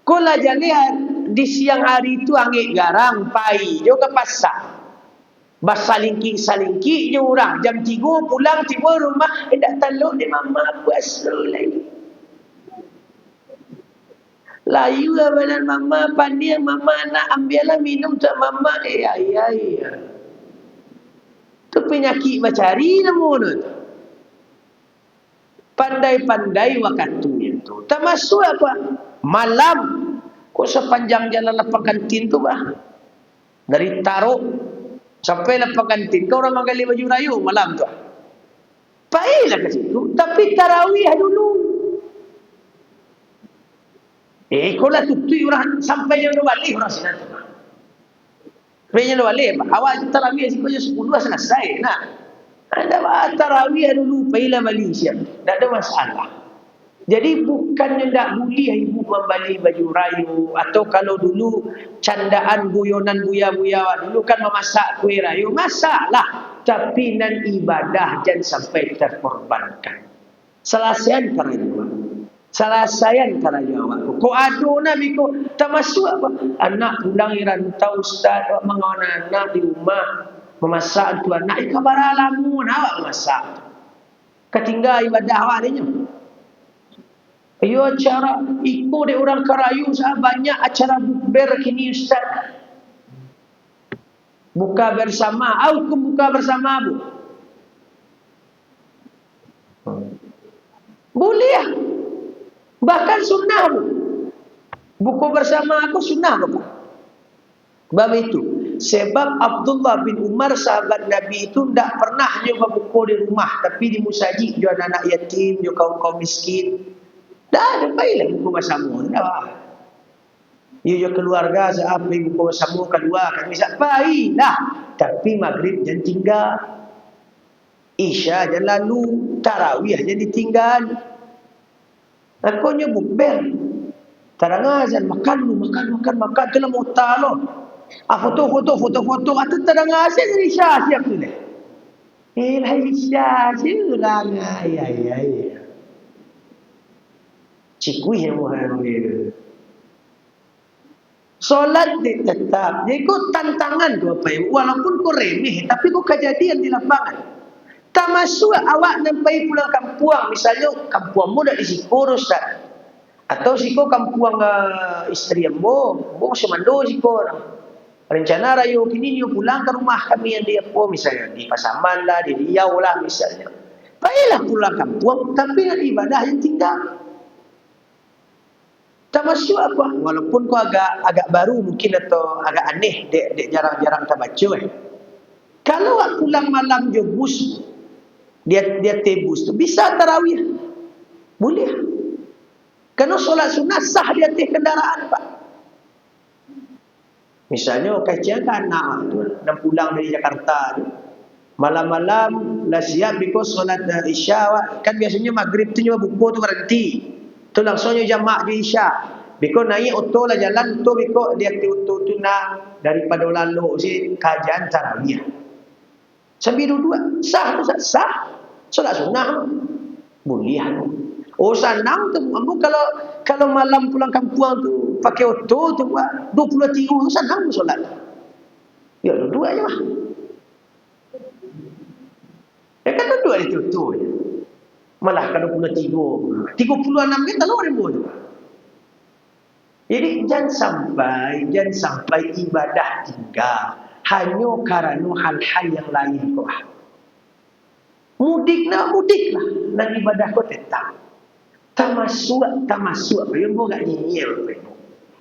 Kau lah jalan di siang hari itu angin garang pai jo ke pasar. Basalingki je orang jam 3 pulang tiba rumah dak taluk di mama puasa lagi. Layu badan mama pandiang mama nak ambillah minum tak mama ya. Tu penyakit macari namun tu. Pandai-pandai waktunya tu. Termasuk apa? Malam. Kau sepanjang jalan lapang kantin tu bah. Dari Taruk sampai lapang kantin. Kau orang menggali baju rayu malam tu. Baiklah ke situ. Tapi tarawih dulu. Kau lah tutui orang sampai yang balik orang sini. Sampai yang balik. Awak tarawih sikapnya 10 selesai. Nah. Ada tarawih dulu pailah Malaysia. Tak ada masalah. Jadi bukannya tak boleh ibu membeli baju rayu atau kalau dulu candaan guyonan buya-buya dulu kan memasak kuih rayu, masalah. Tapi nan ibadah jangan sampai terkorbankan. Selesaian karena selesaian karena awak. Ko ado nabi ko termasuk apa? Anak pulang rantau ustaz mengawan anak di rumah. Memasak tuan nak kabar alamun awak masak. Ketinggal ibadah awak dia. Ayo acara ikut dia orang Karayu banyak acara bukber kini ustaz. Buka bersama, aku buka bersama bu. Boleh. Bahkan sunnah bu. Buku bersama aku sunnah bu. Bab itu. Sebab Abdullah bin Umar sahabat Nabi itu tidak pernah nyoba buku di rumah. Tapi di musajid dia anak yatim, dia kaum-kaum miskin. Dah baiklah buku bersama. Dah. Dia keluarga sahabat buku bersama kedua. Kami tak baiklah. Tapi maghrib jangan tinggal. Isya jangan lalu. Tarawih jangan ditinggal. Aku nyebut bel. Tarang azan makan. Itulah muta loh. Foto. Atau terang asyik dari Syah siap tu ni. Hai Syah siulang. Ya. Cikui yang mohon dia. Solat dia tetap. Jadi kau tantangan tu apa ya. Walaupun kau remeh. Tapi kau kejadian di lapangan. Tak masuk awak sampai pulang kampung. Misalnya kampungmu dah di Siko Ustaz. Atau Siko kampung isteri ambo. Ambo semando Siko orang. Rencana rayu kini dia pulang ke rumah kami yang dia misalnya di Pasaman lah, di Riau lah misalnya. Baiklah pulang kampung, tapi nak ibadah yang tinggal. Termasuk apa? Walaupun kau agak baru mungkin atau agak aneh, dek jarang-jarang tak baca. Kalau pulang malam je bus, dia tebus tu bisa tarawih. Boleh. Kerana solat sunat sah di atas kendaraan, Pak. Misalnya kacang anak tu nak pulang dari Jakarta tu, malam-malam lah siap because solat Isya kan biasanya maghrib tu cuma buku tu berhenti. Tu langsungnya jamak di Isya. Biko naik auto lah jalan auto biko dia auto tu nak daripada lalu si kajian tarawih. Sambil dua sah tu sah. Solat sunat boleh. Oh senang tu ambo kalau malam pulang kampung tu pakai auto tu buat 23 tu senang solat. Ya dua aja lah. Ya kan dua itu tu. Malah kalau 33 36 ni tak lawan pun. Jadi jangan sampai ibadah tinggal hanya kerana hal-hal yang lain kau. Mudiklah nak ibadah kau tetap. Tamasuk yang kau gak nyiyir.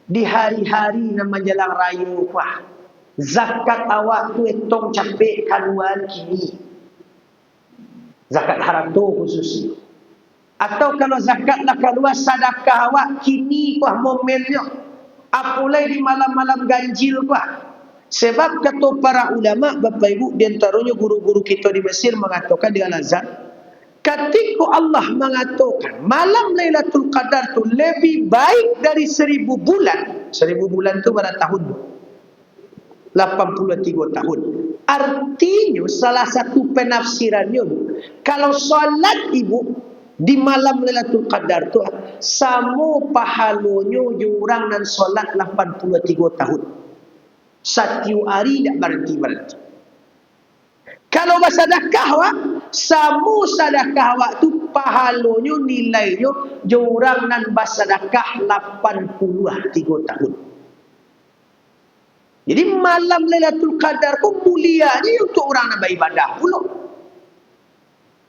Di hari-hari nak menjelang raya kuah. Zakat awak tu etong capek kaluan kini. Zakat harta khususnya. Atau kalau zakat nak keluar sedekah awak kini kuah momennya. Apalai di malam-malam ganjil kuah. Sebab kata para ulama, Bapak Ibu, di antaranya guru-guru kita di Mesir mengatakan di Al-Azhar, ketika Allah mengatakan malam Lailatul Qadar tu lebih baik dari 1000 bulan. 1000 bulan tu pada tahun 83 tahun. Artinya salah satu penafsirannya, kalau solat ibu di malam Lailatul Qadar tu sama pahalanya jurang dan solat 83 tahun. Setiap hari tak berhenti. Kalau bersedekah awak, sama sedekah awak tu pahalanya nilainya jurang dan bersedekah 83 tahun. Jadi malam Lailatul Qadar ku mulianya untuk orang nak beribadah pula.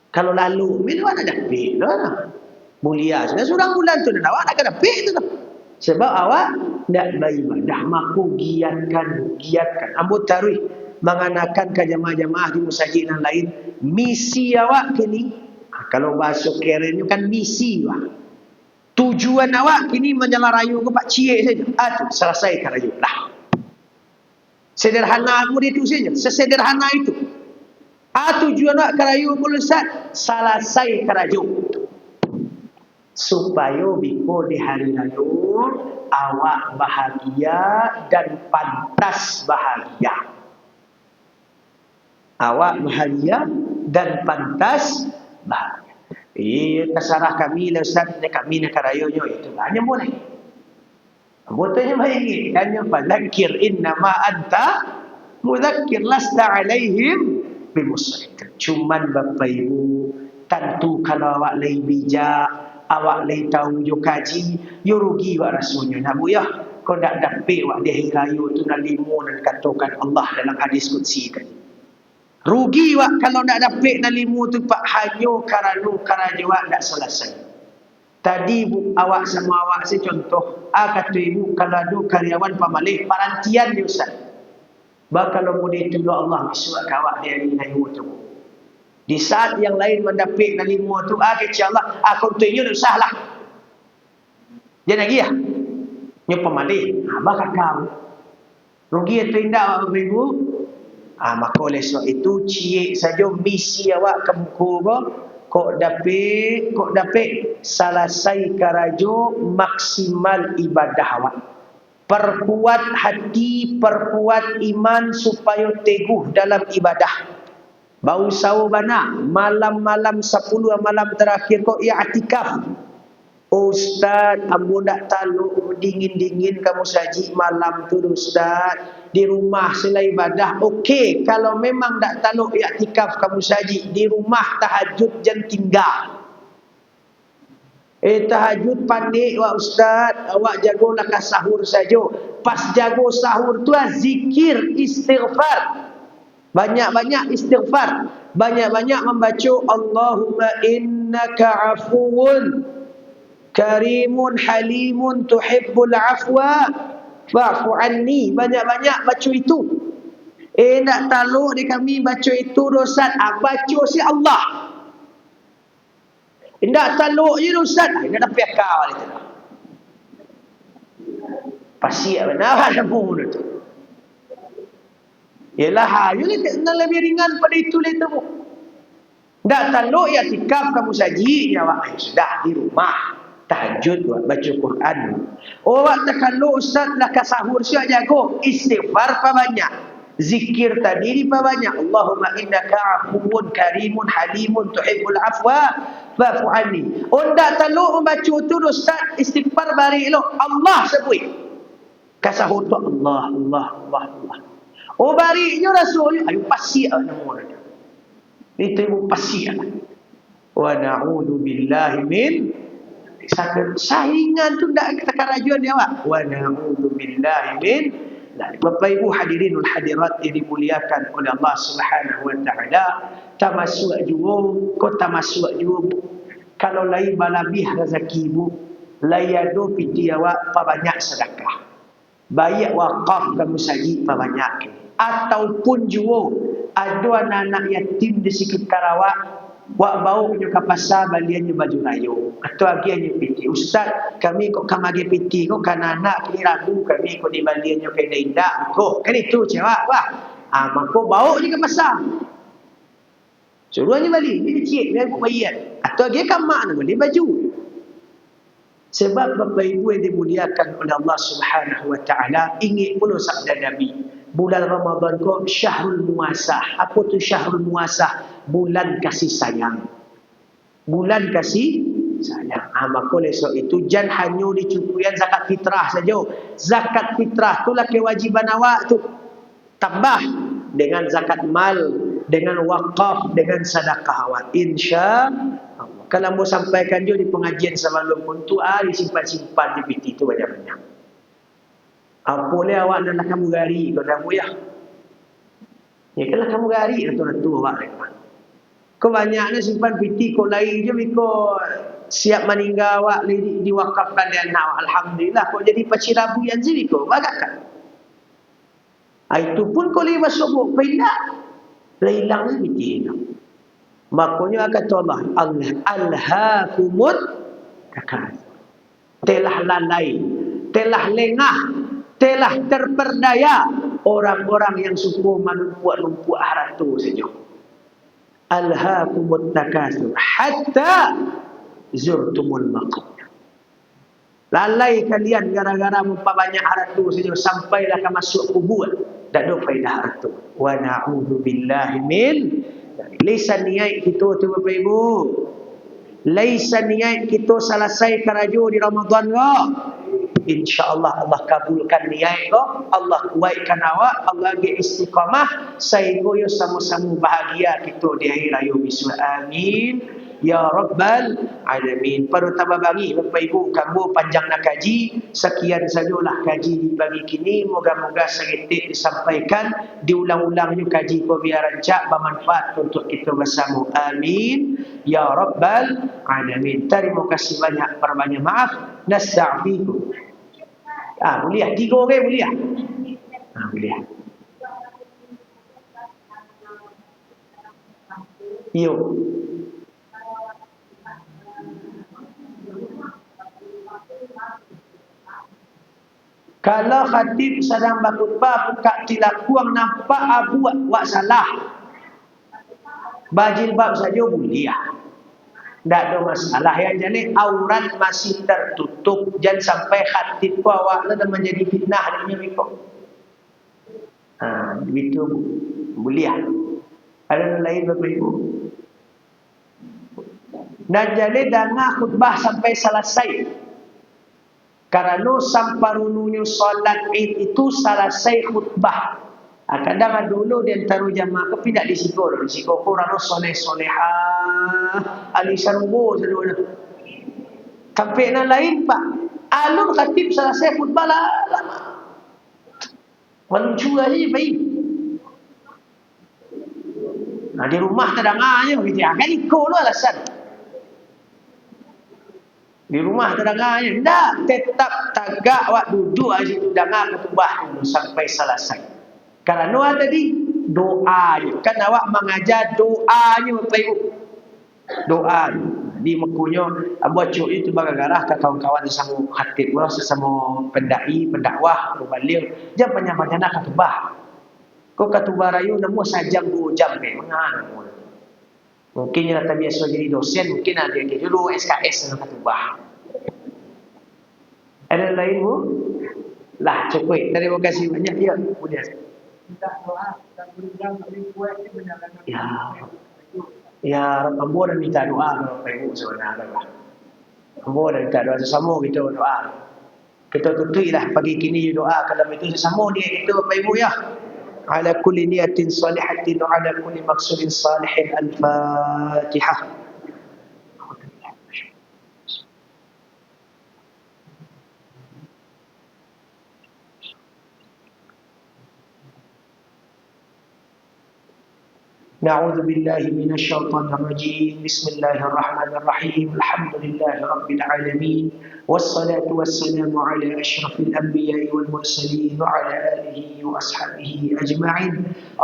Kalau lalu bila nak dapat lah. Mulia sudah seorang bulan tu dah awak nak dapat tu dah. Sebab awak nak beribadah, maka giatkan. Ambo taruh menganakan ke jemaah-jemaah di masjid yang lain, misi awak kini, kalau bahasa kerennya kan misi awak. Tujuan awak kini menyelarayu ke Pak Cik saja. Selesaikan rayu lah. Sederhana mu itu saja, sesederhana itu. Tujuan awak kerayu Ustaz, selesai kerayu. Supaya biko di hari raya awak bahagia dan pantas bahagia. Awak bahagia dan pantas bahagia. Terserah kami lah Ustaz, kami nak kerayunya itu hanya boleh. Buatnya baik. Hanya fadzakir innama anta mudzakir lasta alaihim bimusaitir. Cuman Bapak Ibu, tentu kalau awak lagi bijak, awak lagi tahu jo kaji, yo rugi wak rasanya. Nak bu ya, kau dak dapat wak di hari raya tu nak limu dan katakan Allah dalam hadis qudsi tadi. Rugi wak kalau nak dapat nak limu tu pak hanya kerana wak dak selesai. Tadi bu, awak sama awak saya contoh, kata ibu kalau ada karyawan pamalih parantian dia Ustaz. Kalau boleh tolong Allah miswak awak dia ni layu tu. Di saat yang lain mendapat nalimu tu, insya-Allah aku tunjuk usah lah. Jangan lagi ya. Nyo pamalih, bakal kau. Rugi itu indah Bapak Ibu. Maka oleh sebab itu cie saja misi awak ke muka kok dapat selesai karajo maksimal ibadah awak. Perkuat hati, perkuat iman supaya teguh dalam ibadah. Bau sawu bana malam-malam 10 malam terakhir kok i'tikaf. Ustaz, ambo dak taluk dingin-dingin kamu saji malam tu Ustaz. Di rumah sila ibadah. Okey, kalau memang dak taluk i'tikaf kamu saji, di rumah tahajud jangan tinggal. Tahajud pandai wak Ustaz, awak jagolah ke sahur saja. Pas jago sahur tu zikir, istighfar. Banyak-banyak istighfar. Banyak-banyak membaca Allahumma innaka afuwun karimun halimun tuhibbul afwa fa'fu anni. Banyak-banyak baca itu. Nak taluk di kami baca itu dosa. Baca si Allah. Indak taluk je Ustaz. Ini dah piakau dia tu. Pasti benar ada pun tu. Yalah hayu lebih ringan pada itu le tu. Ndak taluk ya tikaf kamu saji ya awak sudah di rumah. Tahajud buat baca Quran. Awak takaluk Ustaz lah ka sahur siap jago. Istighfar pa banyak. Zikir tadi di pa banyak. Allahumma innaka afuwun karimun halimun tuhibbul afwa fa'fu anni. Ndak taluk membaca tu Ustaz istighfar bari elok. Allah sebut. Ka sahur tu Allah. Oh barinya Rasul ayo pasti nama dia. Itu ibu pasti. Wa na'udzu billahi min saingan tu ndak kita karajuan dia awak. Wa na'udzu billahi min Bapak Ibu hadirinul hadirat yang dimuliakan oleh Allah Subhanahu wa taala, tamasuk juga, kau tamasuk juga. Kalau lain balabih rezekimu, layado piti awak pa banyak sedekah. Baik wakaf kamu saji pa banyak. Ataupun juga ada anak-anak yatim di sekitar awak, wak bau punya kapasa baliannya baju rayu atau agiannya piti. Ustaz, kami kok kamage piti kok kan anak kini ragu kami kok di baliannya kena indak kok kan itu cewek wah. Maka bau je kapasa. Suruhnya balik, dia cik dia buat bayan. Atau dia kamak nak beli baju. Sebab Bapak Ibu yang dimuliakan oleh Allah Subhanahu wa taala, ingin pula sabda Nabi. Bulan Ramadan ko syahrul muasah. Apa tu syahrul muasah? Bulan kasih sayang. Bulan kasih sayang. Maka oleh sebab itu jangan hanya dicukupian zakat fitrah saja. Zakat fitrah itulah kewajiban awak tu. Tambah dengan zakat mal, dengan wakaf, dengan sedekah awak. Insya-Allah. Kalau mau sampaikan dia di pengajian sebelum pun tu disimpan-simpan di piti tu banyak-banyak. Apa boleh awak nak kamu gari kau dah buyah. Ya kalau kamu gari tu awak lepas. Kau banyaknya simpan piti kau lain je kau siap meninggal awak diwakafkan dan awak. Alhamdulillah kau jadi pacirabu yang jadi kau bagakan. Itu pun kau lewat sobok pindah. Hilangnya piti itu. Makanya kata Allah, alhaakumut takatsur. Telah lalai, telah lengah, telah terperdaya orang-orang yang suka menumpuk harta saja. Alhaakumut takatsur hatta zurtumul maqabir. Lalai kalian gara-gara memperbanyak harta saja sampailah ke masuk kubur. Tak ada faedah harta. Wa na'udzu billahi min laisa niat kita tu Bapak Ibu. Laisa niat kita selesai kerja di Ramadan ke. InsyaAllah Allah kabulkan niat ke. Allah kuatkan awak. Allah bagi istiqamah. Sehingga sama-sama bahagia kita di akhir raya besok. Amin. Ya Rabbal Alamin. Pada tambah bagi Bapak Ibu kamu panjang nak kaji. Sekian sajalah kaji di pagi kini. Moga-moga segetik disampaikan. Diulang-ulangnya kaji ko biar rancak bermanfaat untuk kita bersama. Amin. Ya Rabbal Alamin. Terima kasih banyak. Perbanyak maaf. Nasta'fikum. Boleh 3 orang boleh. Boleh. Yo. Kalau khatib sedang berkhutbah buka tilakuang nampak abu buat salah. Bajilbab saja boleh. Tak ada masalah. Yang jadi aurat masih tertutup. Jangan sampai khatib ku awak dah menjadi fitnah. Begitu boleh. Ada lain Bapak Ibu. Dan jadi dana khutbah sampai selesai. Karena samparununya solat Id itu selesai khutbah. Kadang dulu dia taruh jamaah ke tidak disikor. Disikor orang soleh-solehah. Alisanbo sedua. Tapi yang lain Pak. Alun khatib selesai khutbah lama. Melucu aja baik. Di rumah terdengarnya begitu. Kan ikut lah alasan. Di rumah terdengarnya. Tak, tetap tagak awak duduk di situ dengar khutbah dulu sampai selesai. Kerana tadi doa je. Kan awak mengajar doanya Bapak Ibu. Doa. Di Mekunya baca itu gara-gara kawan-kawan sesama khatib, sesama pendai, pendakwah, mubaligh, jam banyak-banyak nak ketubah. Kau ketubah rayu nemu sajam 2 jam mengan. Mungkin yang biasa jadi dosen, mungkin ada yang dulu SKS dengan ketubah. Ada lain bu? Lah cukup. Terima kasih banyak ya. Kemudian. Minta doa dan berikan beri kue ini menjalankan. Ya, ambo dan minta doa kalau Ibu sebenarnya. Ambo dan minta doa sesama kita doa. Kita tutuplah pagi kini doa kalau itu sesama dia itu Bapak Ibu ya. Ala kulli niyatin salihatin wa ala kulli maqsudin salihin al-Fatihah. نعوذ بالله من الشيطان الرجيم بسم الله الرحمن الرحيم الحمد لله رب العالمين والصلاة والسلام على أشرف الأنبياء والمرسلين وعلى آله وأصحابه أجمعين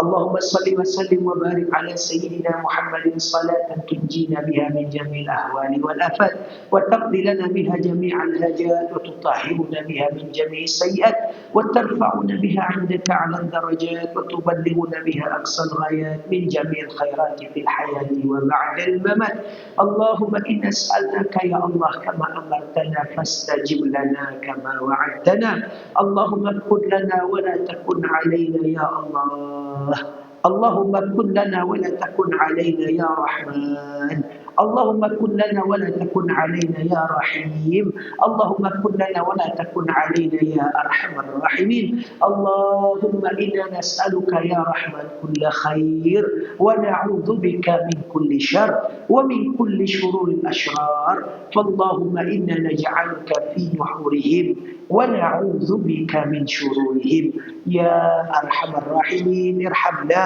اللهم صل وسلم وبارك على سيدنا محمد صلاة تنجينا بها من جميع الأهوال والآفات وتقضي لنا بها جميع الهجات وتطهرنا بها من جميع السيئات وترفعنا بها عندك أعلى الدرجات وتبلغنا بها أقصى الغايات من جميع الخيرات في الحياة وبعد الممات اللهم إنا نسألك يا الله كما أمرتنا فاستجب لنا كما وعدتنا اللهم كن لنا ولا تكن علينا يا الله اللهم كن لنا ولا تكن علينا يا رحمن اللهم كن لنا ولا تكن علينا يا رحيم اللهم كن لنا ولا تكن علينا يا أرحم الراحمين اللهم إنا نسألك يا رحمن كل خير ونعوذ بك من كل شر ومن كل شرور الأشرار فاللهم إنا نجعلك في نحورهم ونعوذ بك من شرورهم يا أرحم الراحمين ارحمنا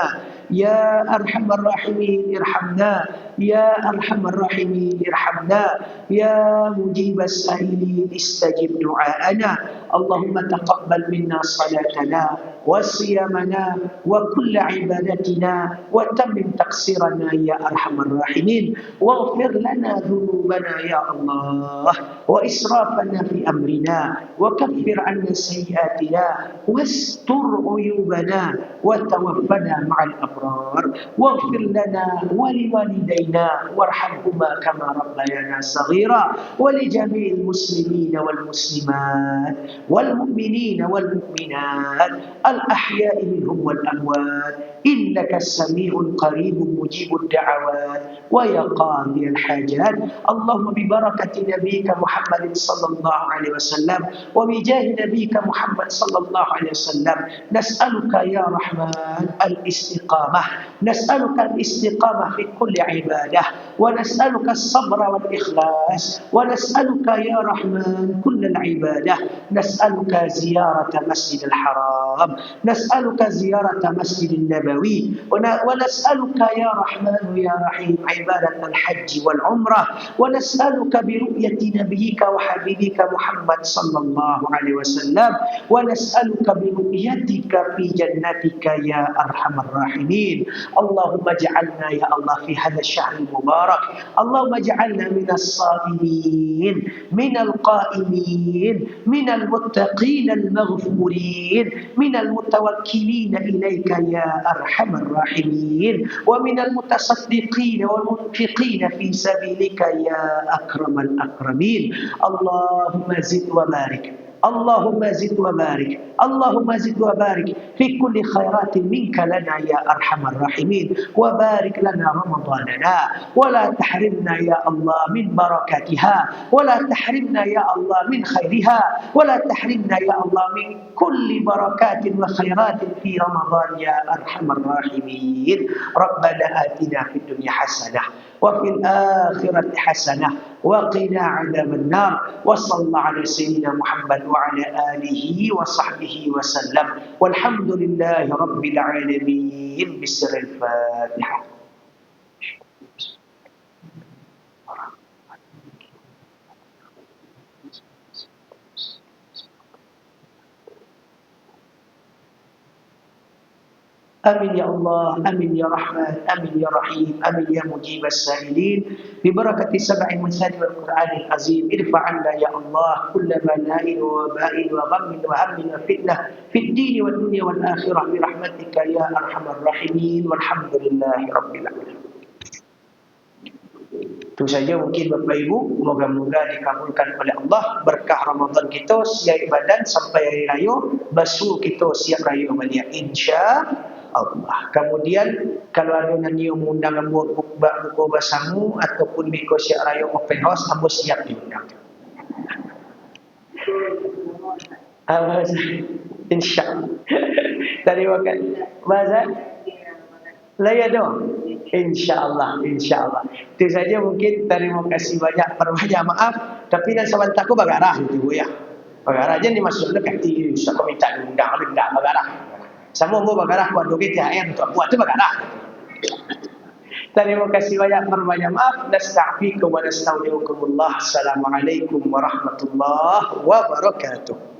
يا أرحم الراحمين ارحمنا يا أرحم الراحمين ارحمنا يا مجيب السائلين استجب دعاءنا اللهم تقبل منا صلاتنا وصيامنا وكل عبادتنا وتمم تقصيرنا يا أرحم الراحمين واغفر لنا ذنوبنا يا الله وإسرافنا في أمرنا وكفر عنا سيئاتنا واستر عيوبنا وتوفنا مع الأبرار واغفر لنا ولوالدينا وارحمهما كما ربيانا صغيرا ولجميع المسلمين والمسلمات والمؤمنين والمؤمنات الأحياء منهم والأموات إنك السميع القريب مجيب الدعوات ويا قاضي الحاجات اللهم ببركة نبيك محمد صلى الله عليه وسلم وبجاه نبيك محمد صلى الله عليه وسلم نسألك يا رحمن الاستقامة نسألك الاستقامة في كل عبادة ونسألك الصبر والإخلاص ونسألك يا رحمن كل العبادة نسألك زيارة مسجد الحرام نسألك زيارة مسجد النبوي ونسألك يا رحمن يا رحيم عبادة الحج والعمرة ونسألك برؤية نبيك وحبيبك محمد صلى الله عليه وسلم ونسألك برؤيتك في جنتك يا أرحم الراحمين اللهم اجعلنا يا الله في هذا الشهر المبارك اللهم اجعلنا من الصائمين من القائمين من المتقين المغفورين من المتوكلين إليك يا أرحم الراحمين ومن المتصدقين والمنفقين في سبيلك يا أكرم الأكرمين اللهم زد وبارك اللهم زد وبارك اللهم زد وبارك في كل خيرات منك لنا يا أرحم الراحمين وبارك لنا رمضاننا ولا تحرمنا يا الله من بركاتها ولا تحرمنا يا الله من خيرها ولا تحرمنا يا الله من كل بركات وخيرات في رمضان يا أرحم الراحمين ربنا آتنا في الدنيا حسنة وفي الآخرة حسنة وقنا عذاب النار وصلى الله على سيدنا محمد وعلى آله وصحبه وسلم والحمد لله رب العالمين بسر الفاتحة. Amin ya Allah, amin ya Rahman, amin ya Rahim, amin ya Mujib as-sa'ilin. Bi barakati sab'i masani wal Qur'anil azim. Irfa' 'anna ya Allah kull bala'in wa ba'in wa ghammin wa hammin wa fitnah fid din wad dunya wal akhirah bi rahmatika ya arhamar rahimin. Walhamdulillahi rabbil alamin. Itu saja mungkin Bapak Ibu, moga-moga dikabulkan oleh Allah berkah Ramadan kita siap ibadat sampai hari raya, basuh kita siap raya balik insya Allah. Kemudian kalau ada yang mengundang buka bersama ataupun biko siap raya open house, ambo siap diundang. Insya-Allah. Terima kasih. Bahasa Laya dong. InsyaAllah, insyaAllah. Itu saja mungkin. Terima kasih banyak. Perbanyak maaf. Tapi dan sebentar aku bagarah itu Bu ya. Bagarah aja ni masuk dekat ti. Siapa minta diundang, enggak bagarah. Sama Bu bagarah kuat doge THR untuk buat tu bagarah. Terima kasih banyak. Perbanyak maaf. Nasta'fikum wa nasta'udiukumullah. Assalamualaikum warahmatullahi wabarakatuh.